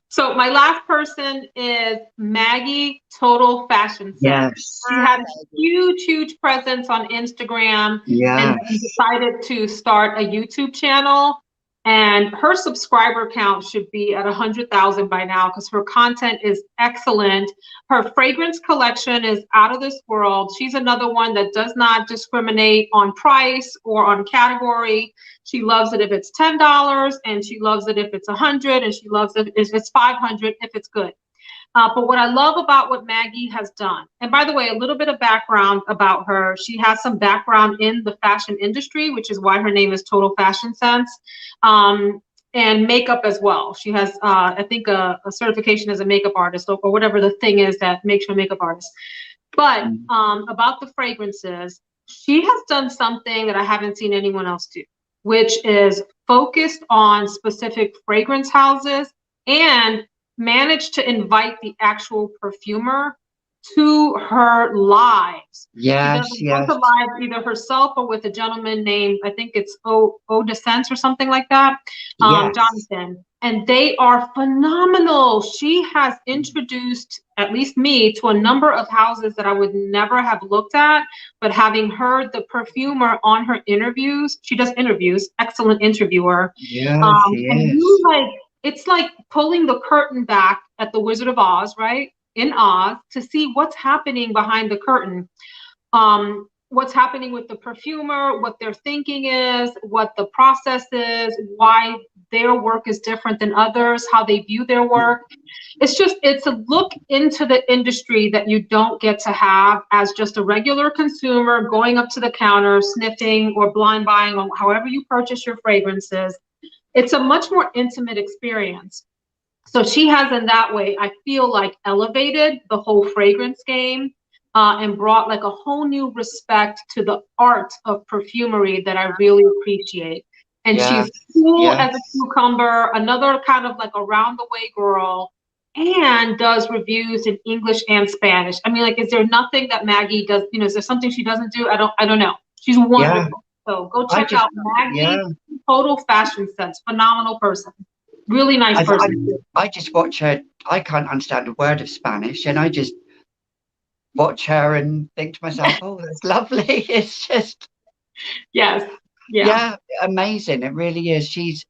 So my last person is Maggie Totalfashionzents. Yes. She had a huge presence on Instagram. Yeah. And decided to start a YouTube channel. And her subscriber count should be at 100,000 by now, because her content is excellent. Her fragrance collection is out of this world. She's another one that does not discriminate on price or on category. She loves it if it's $10, and she loves it if it's 100, and she loves it if it's 500 if it's good. But what I love about what Maggie has done, and by the way, a little bit of background about her. She has some background in the fashion industry, which is why her name is Totalfashionzents, and makeup as well. She has, I think, a certification as a makeup artist, or whatever the thing is that makes you a makeup artist. But about the fragrances, she has done something that I haven't seen anyone else do. which is focused on specific fragrance houses and managed to invite the actual perfumer to her lives. Yes, She does a bunch of lives either herself or with a gentleman named, I think it's Descents or something like that, yes. Jonathan. And they are phenomenal. She has introduced at least me to a number of houses that I would never have looked at, but having heard the perfumer on her interviews, she does interviews, excellent interviewer. Yeah, she and is. you like, it's like pulling the curtain back at the Wizard of Oz, right? In Oz, to see what's happening behind the curtain. What's happening with the perfumer, what their thinking is, what the process is, why their work is different than others, how they view their work. It's a look into the industry that you don't get to have as just a regular consumer going up to the counter, sniffing or blind buying, or however you purchase your fragrances. It's a much more intimate experience. So she has, in that way, I feel like, elevated the whole fragrance game and brought like a whole new respect to the art of perfumery that I really appreciate. And she's cool as a cucumber, another kind of like around the way girl, and does reviews in English and Spanish. I mean, like, is there nothing that Maggie does? You know, is there something she doesn't do? I don't know. She's wonderful. So go check out Maggie Totalfashionzents. Phenomenal person. Really nice person. I just watch her. I can't understand a word of Spanish, and I just watch her and think to myself, oh, that's lovely. It's just amazing. It really is. She's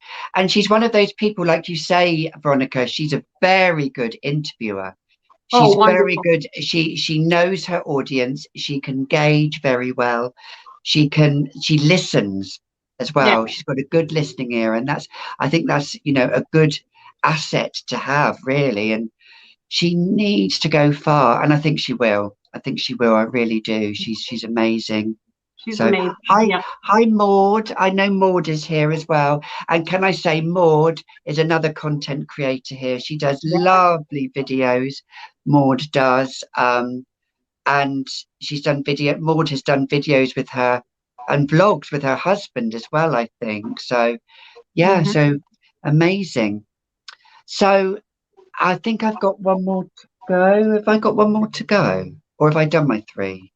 one of those people, like you say, Veronica, she's a very good interviewer. She's very good. She knows her audience. She can gauge very well. She listens as well. She's got a good listening ear, and I think that's a good asset to have, really. And she needs to go far, and I think she will. I really do. She's amazing. She's amazing. Hi, Maud. I know Maud is here as well. And can I say, Maud is another content creator here. She does lovely videos. Maud does, and she's done Maud has done videos with her and vlogs with her husband as well, I think. So, so amazing. So I think I've got one more to go. Have I got one more to go? Or have I done my 3?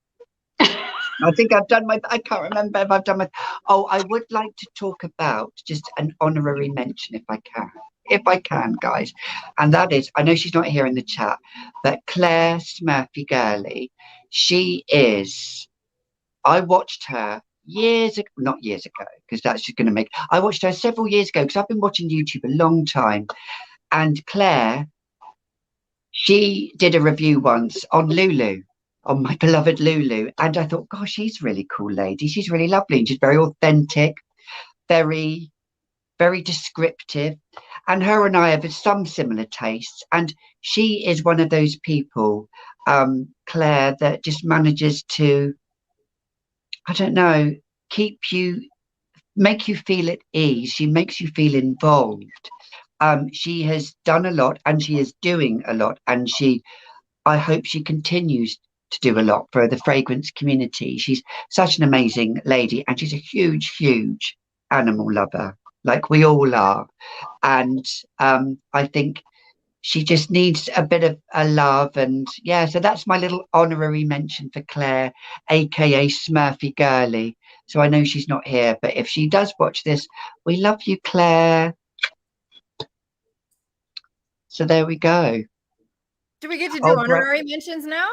I think I've done I can't remember if I've done my, I would like to talk about just an honorary mention if I can, guys. And that is, I know she's not here in the chat, but Claire Smurfy Girly, I watched her not years ago, because that's just going to make, I watched her several years ago, because I've been watching YouTube a long time. And Claire, she did a review once on Lulu, on my beloved Lulu. And I thought, gosh, she's a really cool lady. She's really lovely. And she's very authentic, very, very descriptive. And her and I have some similar tastes. And she is one of those people, Claire, that just manages to, I don't know, make you feel at ease. She makes you feel involved. She has done a lot, and she is doing a lot. And I hope she continues to do a lot for the fragrance community. She's such an amazing lady, and she's a huge, huge animal lover, like we all are. And I think she just needs a bit of a love. And so that's my little honorary mention for Claire, aka Smurfy Girly. So I know she's not here, but if she does watch this, we love you, Claire. So there we go. Do we get to do honorary mentions now?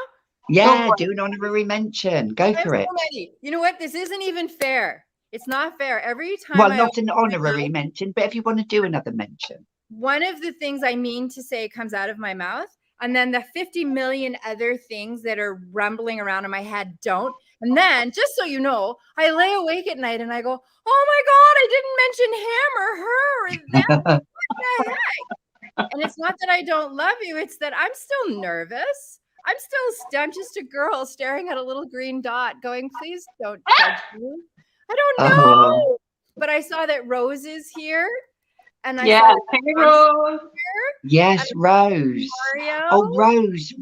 Yeah, do an honorary mention. Go for it. You know what? This isn't even fair. It's not fair. Every time. Well, not an honorary mention, but if you want to do another mention. One of the things I mean to say comes out of my mouth, and then the 50 million other things that are rumbling around in my head don't. And then, just so you know, I lay awake at night and I go, oh my God, I didn't mention him or her or them. What the heck? And it's not that I don't love you. It's that I'm still nervous. I'm just a girl staring at a little green dot going, please don't judge me. I don't know. But I saw that Rose is here. And I saw Rose. Yes, Rose. Mario. Oh, Rose,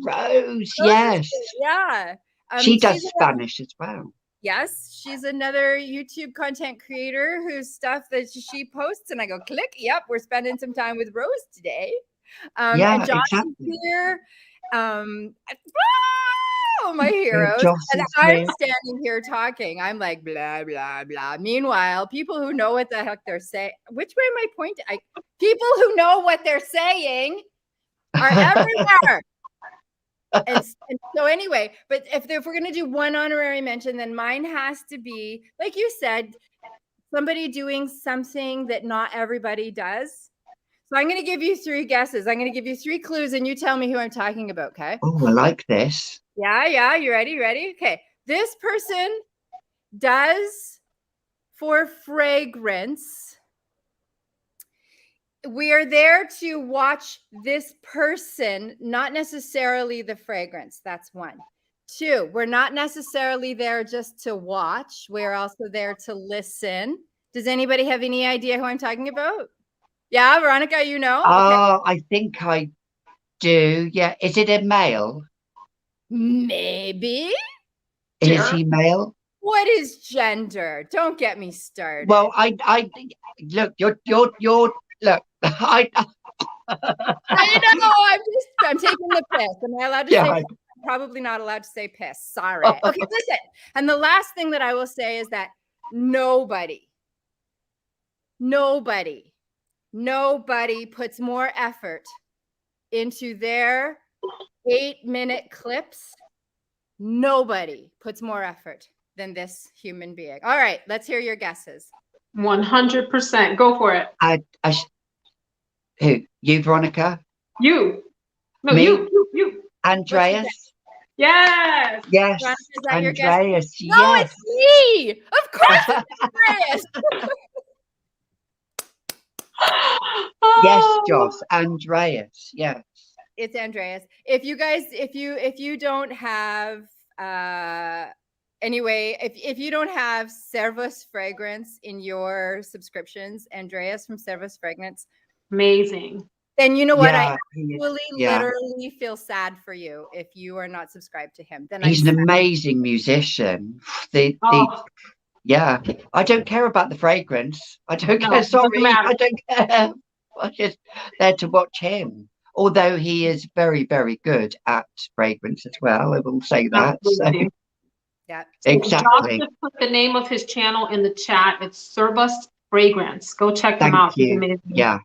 yes. Yeah. She does Spanish as well. Yes, she's another YouTube content creator whose stuff that she posts, and I go, click. Yep, we're spending some time with Rose today. And Josh exactly. is here. My heroes. Josh And is I'm here. standing here talking. I'm like, blah, blah, blah. Meanwhile, people who know what the heck they're saying, which way am I pointing? People who know what they're saying are everywhere. and so anyway, but if we're going to do one honorary mention, then mine has to be, like you said, somebody doing something that not everybody does. So I'm going to give you 3 guesses. I'm going to give you 3 clues, and you tell me who I'm talking about, okay? Oh, I like this. Yeah. You ready? Okay. This person does for fragrance. We are there to watch this person, not necessarily the fragrance. That's 1. 2, we're not necessarily there just to watch. We're also there to listen. Does anybody have any idea who I'm talking about? Yeah, Veronica, you know? Oh, okay. I think I do. Yeah. Is it a male? Maybe. Is he male? What is gender? Don't get me started. Well, I look, you're look, I know. I'm taking the piss. Am I allowed to say? I'm probably not allowed to say piss. Sorry. Okay, listen. And the last thing that I will say is that nobody puts more effort into their 8-minute clips. Nobody puts more effort than this human being. All right, let's hear your guesses. 100%. Go for it. Who? You, Veronica? You. No, me? You. Andreas? Yes. Yes. Veronica, is that Andreas. your guess? No, yes. it's me. Of course it's Andreas. Yes, Josh. Andreas. Yes. It's Andreas. If you guys, if you don't have anyway, if you don't have Servus Fragrance in your subscriptions, Andreas from Servus Fragrance, amazing. Then you know what? I actually literally feel sad for you if you are not subscribed to him. Then he's an amazing musician. Yeah, I don't care about the fragrance. I don't care. Sorry, I don't care. I'm just there to watch him. Although he is very, very good at fragrance as well. I will say that. So. Yeah, exactly. Josh just put the name of his channel in the chat. It's Servus Fragrance. Go check him out. He's amazing. Yeah.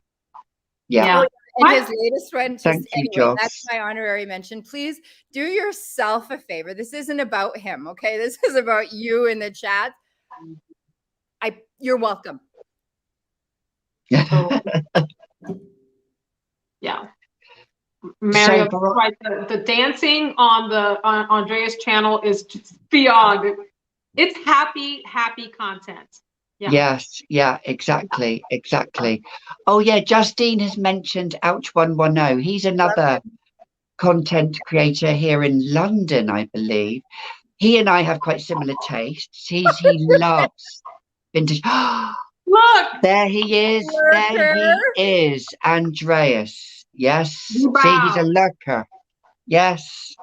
And his latest one, Josh. that's my honorary mention. Please do yourself a favor. This isn't about him, okay? This is about you in the chat. You're welcome. Yeah. Mario, right? The dancing on Andrea's channel is just beyond. It's happy content. Yeah. Yes, yeah, exactly. Oh yeah, Justine has mentioned Ouch110. He's another content creator here in London, I believe. He and I have quite similar tastes. He loves vintage. Look, there he is. There he is, Andreas. Yes. Wow. See, he's a lurker. Yes.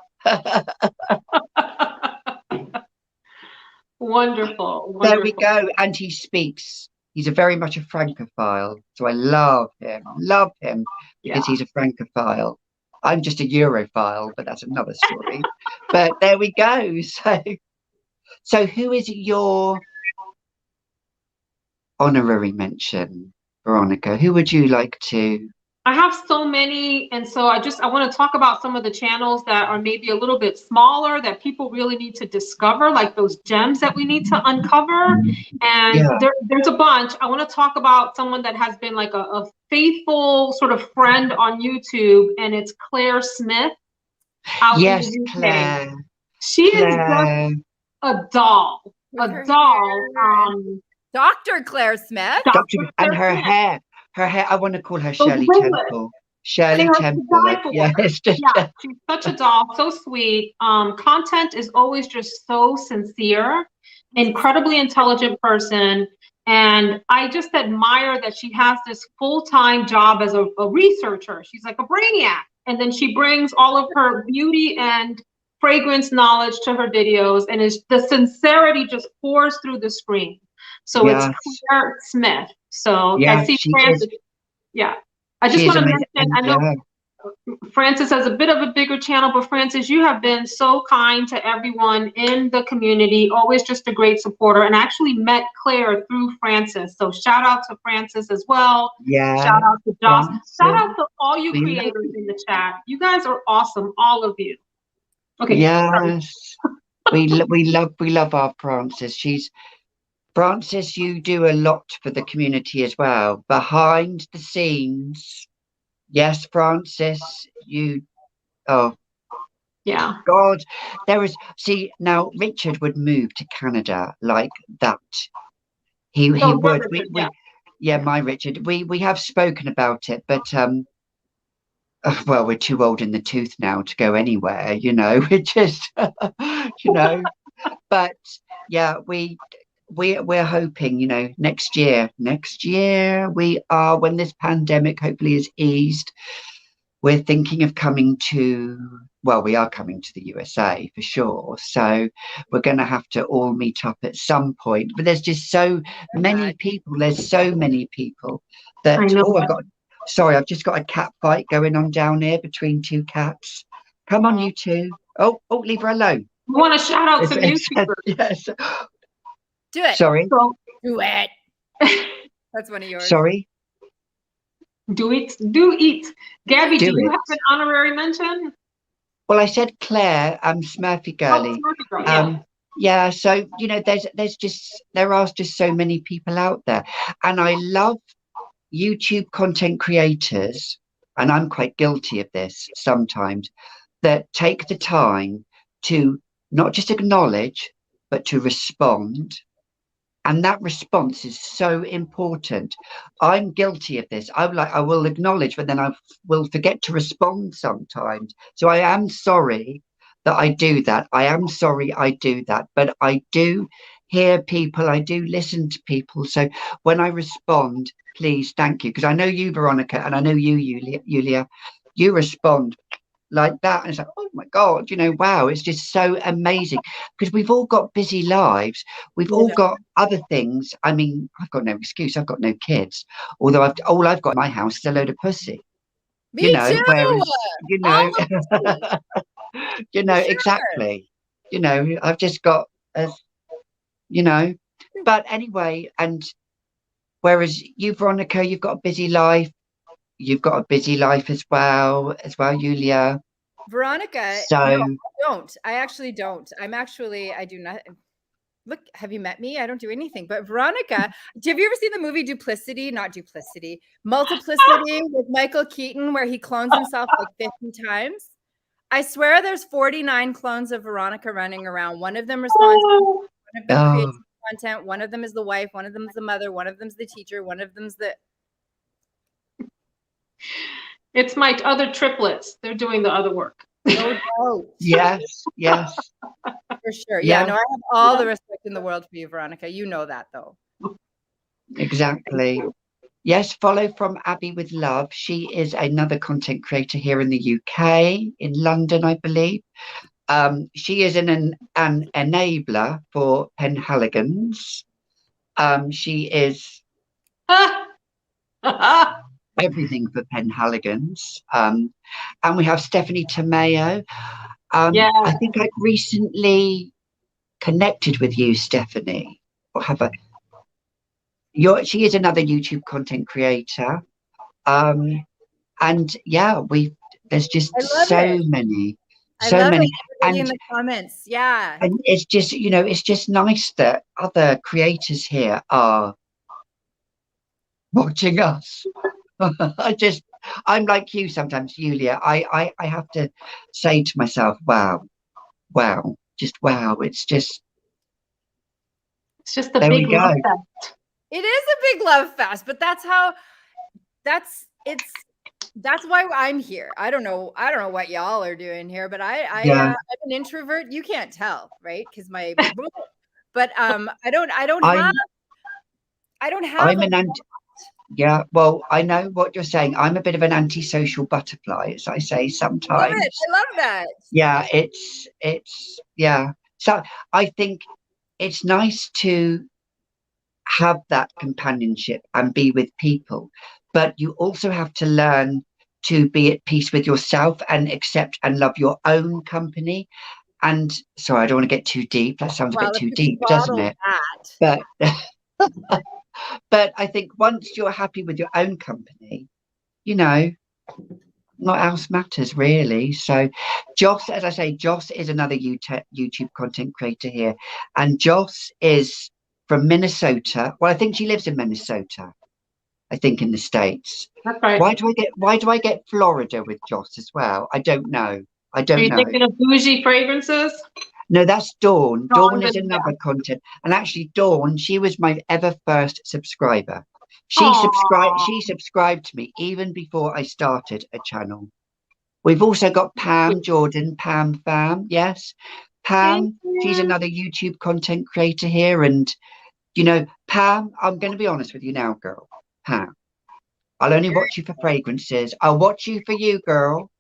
Wonderful. There we go. And he speaks. He's very much a Francophile. So I love him because he's a Francophile. I'm just a Europhile, but that's another story. But there we go. So who is your honorary mention, Veronica? Who would you like to? I have so many, and so I want to talk about some of the channels that are maybe a little bit smaller that people really need to discover, like those gems that we need to uncover. And there's a bunch. I want to talk about someone that has been like a faithful sort of friend on YouTube, and it's Claire Smith. Yes, Claire. She is just a doll. Dr. Claire Smith. And her hair. Her hair, I want to call her Shirley Temple. Shirley Temple. Yeah, she's such a doll, so sweet. Content is always just so sincere, incredibly intelligent person. And I just admire that she has this full-time job as a researcher. She's like a brainiac. And then she brings all of her beauty and fragrance knowledge to her videos, and the sincerity just pours through the screen. So it's Claire Smith. So I see Frances. Yeah. I just want to mention, I know Frances has a bit of a bigger channel, but Frances, you have been so kind to everyone in the community, always just a great supporter, and actually met Claire through Frances. So shout out to Frances as well. Yeah. Shout out to Joss. Shout out to all you creators in the chat. You guys are awesome, all of you. Okay. Yes. we love our Frances. Frances, you do a lot for the community as well. Behind the scenes. Yes, Frances, yeah. God, now Richard would move to Canada like that. He would. Richard, my Richard. We have spoken about it, but well, we're too old in the tooth now to go anywhere, we're just but yeah, we're hoping, next year we are, when this pandemic hopefully is eased, we're thinking of we are coming to the USA for sure. So we're going to have to all meet up at some point. But there's just so many people. There's so many people that, I've just got a cat fight going on down here between two cats. Come on, you two. Oh, leave her alone. You want to shout out some YouTubers? Yes. Do it. Sorry. Do it. That's one of yours. Sorry. Do it. Gabi, do you have an honorary mention? Well, I said Claire, Smurfy Girly. Yeah, so there are just so many people out there. And I love YouTube content creators, and I'm quite guilty of this sometimes, that take the time to not just acknowledge, but to respond. And that response is so important. I'm guilty of this. I will acknowledge, but then I will forget to respond sometimes. So I am sorry that I do that. I am sorry I do that. But I do hear people. I do listen to people. So when I respond, please, thank you. Because I know you, Veronica, and I know you, Julija, you respond like that, and it's like, oh my God, wow, it's just so amazing, because we've all got busy lives, we've all got other things. I mean, I've got no excuse, I've got no kids, although all I've got in my house is a load of pussy. Me too. Whereas, Sure. Exactly, I've just got but anyway, and whereas you, Veronica, you've got a busy life. You've got a busy life as well, Julija. Veronica, so no, I don't. I actually don't. I do not. Look, have you met me? I don't do anything. But Veronica, have you ever seen the movie Multiplicity with Michael Keaton, where he clones himself like 50 times? I swear there's 49 clones of Veronica running around. One of them responsible, one of them creates content, one of them is the wife, one of them is the mother, one of them's the teacher, one of them's the... It's my other triplets. They're doing the other work. No doubt. Yes. For sure. Yeah, no, I have all the respect in the world for you, Veronica. You know that, though. Exactly. Yes, follow from Abby with Love. She is another content creator here in the UK, in London, I believe. She is an enabler for Penhaligons. She is... everything for Penhaligons. And we have Stephanie Tameo. I think I recently connected with you, Stephanie. Or she is another YouTube content creator. And yeah, there's just so many. And in the comments. Yeah. And it's just nice that other creators here are watching us. I'm like you sometimes, Julija. I have to say to myself, wow, just wow. It's just a big love fest. It is a big love fest, but that's why I'm here. I don't know what y'all are doing here, but I'm an introvert. You can't tell, right? Because but I don't have Yeah, well, I know what you're saying. I'm a bit of an antisocial butterfly, as I say Love sometimes. it. I love that. Yeah, yeah. So I think it's nice to have that companionship and be with people, but you also have to learn to be at peace with yourself and accept and love your own company. And sorry, I don't want to get too deep. That sounds a Well, bit if too you can deep, doesn't bottle it? that. But but I think once you're happy with your own company, you know, what else matters really. So Joss, as I say, Joss is another YouTube content creator here, and Joss is from Minnesota. Well, I think she lives in Minnesota, I think, in the States. That's right. Why do I get Florida with Joss as well? I don't know. I Are don't you know. thinking of bougie fragrances? No, that's Dawn. Dawn is Yeah. another content. And actually, Dawn, she was my ever first subscriber. She Aww. subscribed to me even before I started a channel. We've also got Pam Jordan, Pam Fam. Yes. Thank Pam, she's you. another YouTube content creator here. And, you know, Pam, I'm going to be honest with you now, girl. Pam, I'll only watch you for fragrances. I'll watch you for you, girl.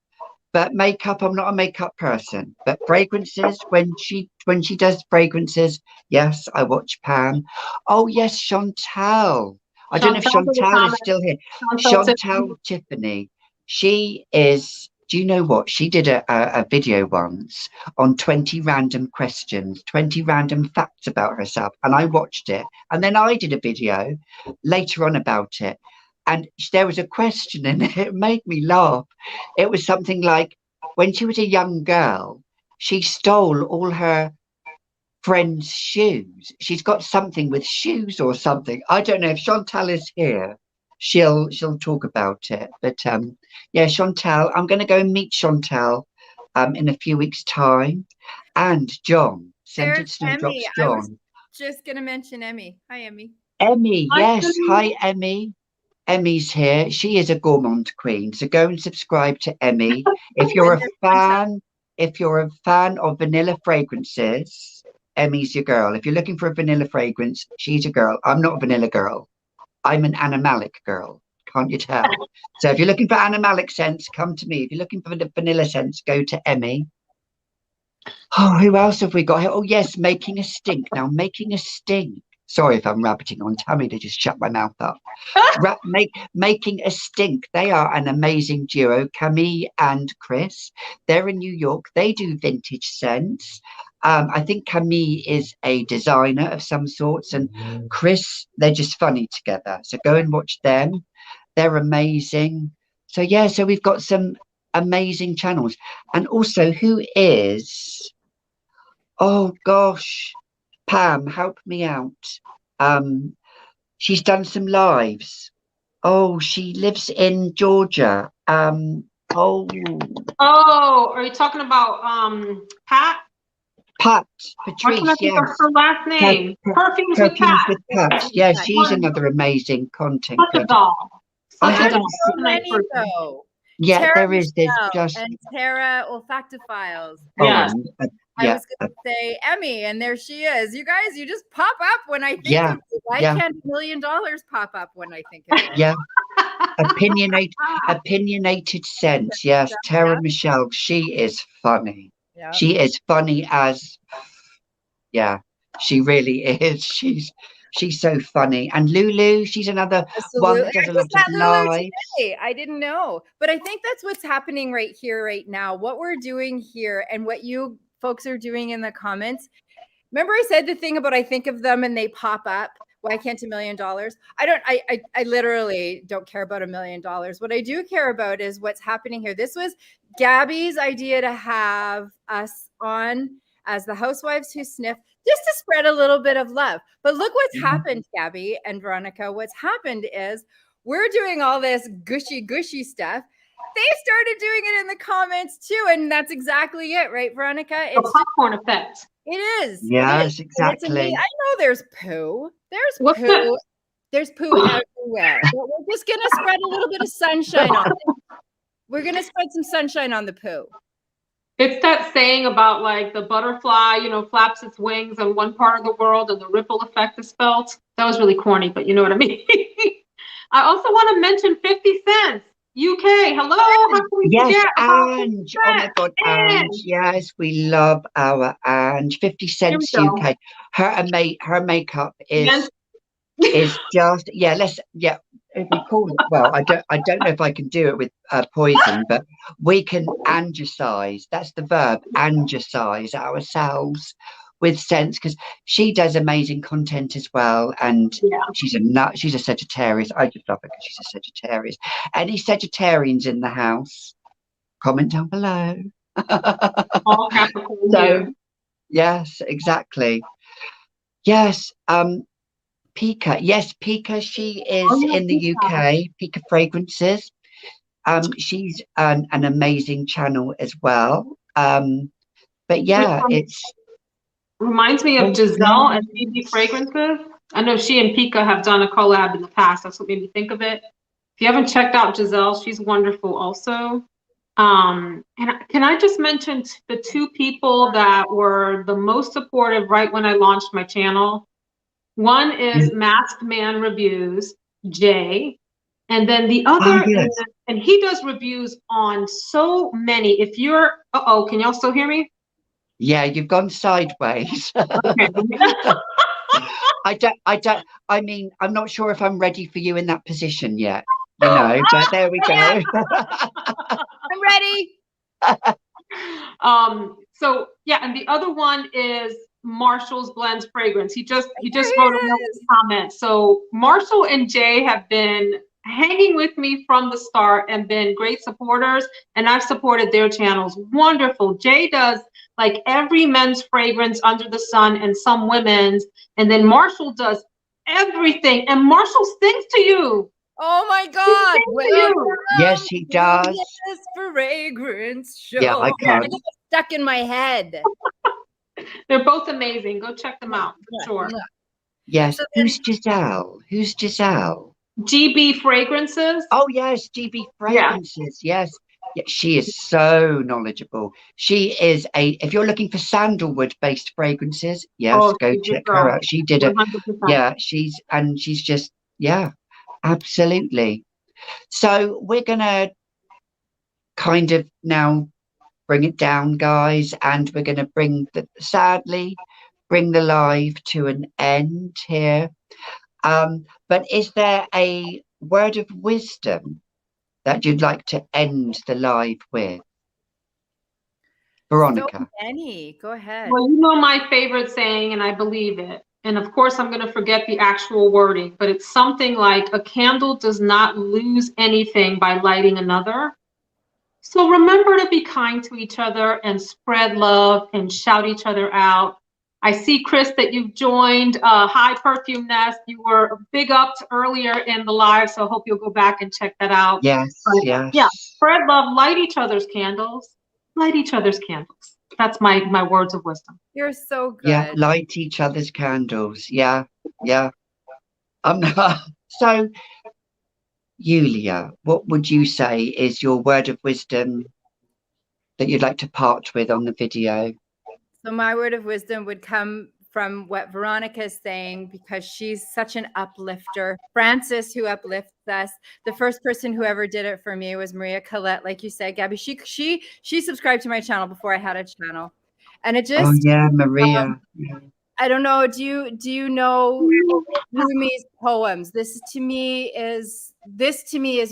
But makeup, I'm not a makeup person. But fragrances, when she does fragrances, yes, I watch Pam. Oh yes, Chantal. I don't know if Chantal to the Chantal is comments. still here. Chantal Chantal Tiffany. She is. Do you know what? She did a video once on 20 random questions, 20 random facts about herself, and I watched it. And then I did a video later on about it. And there was a question in it. It made me laugh. It was something like, when she was a young girl, she stole all her friends' shoes. She's got something with shoes or something. I don't know. If Chantal is here, she'll talk about it. But yeah, Chantal, I'm going to go and meet Chantal in a few weeks' time. And John, There's Scented Snowdrops Emmy. I was John. just going to mention Emmy. Hi, Emmy. Emmy, Hi, yes. Emmy. Hi, Emmy. Emmy's here. She is a gourmand queen. So go and subscribe to Emmy. If you're a fan, of vanilla fragrances, Emmy's your girl. If you're looking for a vanilla fragrance, she's a girl. I'm not a vanilla girl. I'm an animalic girl. Can't you tell? So if you're looking for animalic scents, come to me. If you're looking for the vanilla scents, go to Emmy. Oh, who else have we got here? Oh, yes, Making a Stink. Now, Making a Stink. Sorry if I'm rabbiting on. Tell me to just shut my mouth up. Making a Stink. They are an amazing duo, Camille and Chris. They're in New York. They do vintage scents. I think Camille is a designer of some sorts, and Chris, they're just funny together. So go and watch them. They're amazing. So yeah, so we've got some amazing channels. And also, who is, oh gosh, Pam, help me out. She's done some lives. Oh, she lives in Georgia. Oh, Oh, are you talking about Pat? Pat Why Patrice, can't I think of yes. her last name? Perfumes with Perfumes Pat. with Pat. Yeah, she's another amazing content Such a creator. doll. I Such a haven't doll. So Such a nice many, person. though. Yeah, Tara there is. There's Michelle just and Tara Olfactophiles. Yes. I yeah, was going to say Emmy, and there she is. You guys, you just pop up when I think Yeah, of you. Why yeah. can't $1 million pop up when I think of it? yeah. Opinionated sense. Yes, Tara Michelle. She is funny. Yeah. She is funny as, yeah, she really is. She's so funny. And Lulu, she's another one that does a lot of lives. Today. I didn't know, but I think that's what's happening right here, right now. What we're doing here, and what you folks are doing in the comments. Remember, I said the thing about I think of them and they pop up. Why can't $1 million? I literally don't care about $1 million. What I do care about is what's happening here. This was Gabi's idea to have us on as the housewives who sniff, just to spread a little bit of love. But look what's happened, Gabi and Veronica. What's happened is we're doing all this gushy stuff. They started doing it in the comments too, and that's exactly it, right, Veronica? The popcorn effect. It is. Yes, exactly. I know there's poo. What's Poo. that? There's poo everywhere. But we're just gonna spread a little bit of sunshine on it. We're gonna spread some sunshine on the poo. It's that saying about like the butterfly, flaps its wings in one part of the world and the ripple effect is felt. That was really corny, but you know what I mean. I also want to mention 50 Cents, UK. Hello, how can we Yes, forget about 50 Ange. Oh my Cent? God, Ange. Yes, we love our Ange. 50 Here we Cents go. UK. Her makeup Yes. is just if we call it, well, I don't know if I can do it with poison, but we can angicize, that's the verb, angicize ourselves with sense, because she does amazing content as well, and she's a Sagittarius. I just love her because she's a Sagittarius. Any Sagittarians in the house, comment down below. All Capricorn So here. yes, exactly. Yes, Pika. Yes, Pika. She is in the UK. Pika Fragrances. She's an amazing channel as well. But yeah, it's reminds me of Giselle and Gabi Fragrances. I know she and Pika have done a collab in the past. That's what made me think of it. If you haven't checked out Giselle, she's wonderful also. And can I just mention the two people that were the most supportive right when I launched my channel? One is Masked Man Reviews, Jay. And then the other, and he does reviews on so many. If you're, can y'all still hear me? Yeah, you've gone sideways. Okay. I mean, I'm not sure if I'm ready for you in that position yet, but there we go. I'm ready. So yeah, and the other one is Marshall's Blends Fragrance. He just wrote a note in the comments. So Marshall and Jay have been hanging with me from the start and been great supporters, and I've supported their channels. Wonderful. Jay does like every men's fragrance under the sun and some women's, and then Marshall does everything, and Marshall sings to you. Oh my God! Yes, he does. Yes, fragrance show. Yeah, I can't. It's stuck in my head. They're both amazing. Go check them out for sure. Yes. So who's Giselle? Who's Giselle? GB Fragrances. Oh yes, GB Fragrances. Yeah. Yes. Yeah, she is so knowledgeable. She is if you're looking for sandalwood based fragrances, yes, go check her out. She did 100%. She's just, absolutely. So we're gonna kind of now bring it down, guys, and we're gonna sadly bring the live to an end here. But is there a word of wisdom that you'd like to end the live with? Veronica. So many. Go ahead. Well, you know my favorite saying, and I believe it. And of course, I'm going to forget the actual wording, but it's something like, a candle does not lose anything by lighting another. So remember to be kind to each other and spread love and shout each other out. I see, Chris, that you've joined High Perfume Nest. You were big up earlier in the live, so I hope you'll go back and check that out. Yes, yes. Yeah, spread love, light each other's candles, light each other's candles. That's my words of wisdom. You're so good. Yeah, light each other's candles. Yeah, yeah. So, Julija, what would you say is your word of wisdom that you'd like to part with on the video? So my word of wisdom would come from what Veronica is saying, because she's such an uplifter. Frances, who uplifts us. The first person who ever did it for me was Maria Colette, like you said, Gabby. She subscribed to my channel before I had a channel, and it just. Oh yeah, Maria. I don't know. Do you know Rumi's poems? This to me is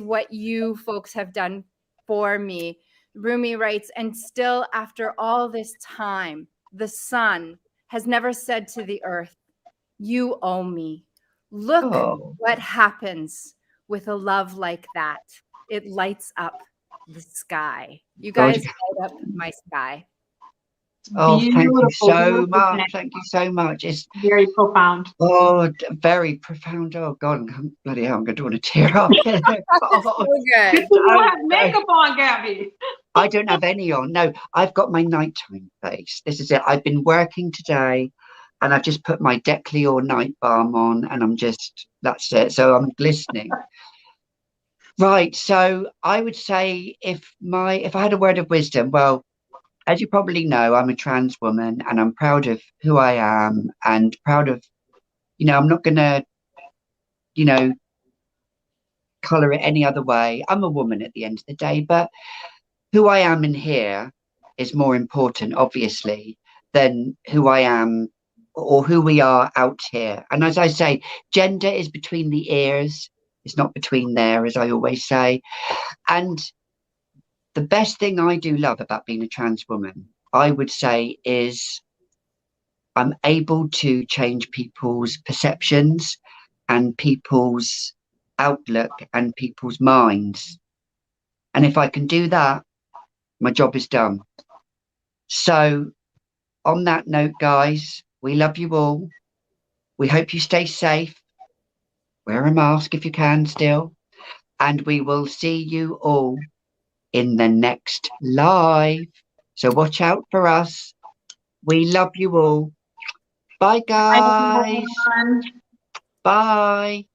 what you folks have done for me. Rumi writes, and still after all this time, the sun has never said to the earth, you owe me. Look what happens with a love like that. It lights up the sky. You guys light up my sky. Oh, thank you so much. Thank you so much. It's very profound. Oh, very profound. Oh God, bloody hell, I'm going to want to tear up. So good. You don't have makeup on, Gabby. I don't have any on. No, I've got my nighttime face. This is it. I've been working today, and I've just put my Declior night balm on, and that's it. So I'm glistening. Right. So I would say if I had a word of wisdom, well, as you probably know, I'm a trans woman, and I'm proud of who I am, and proud of, I'm not going to, colour it any other way. I'm a woman at the end of the day, but who I am in here is more important, obviously, than who I am or who we are out here. And as I say, gender is between the ears. It's not between there, as I always say. And the best thing I do love about being a trans woman, I would say, is I'm able to change people's perceptions and people's outlook and people's minds. And if I can do that, my job is done. So on that note, guys, we love you all. We hope you stay safe. Wear a mask if you can still. And we will see you all in the next live. So watch out for us. We love you all. Bye, guys. Bye, everyone. Bye.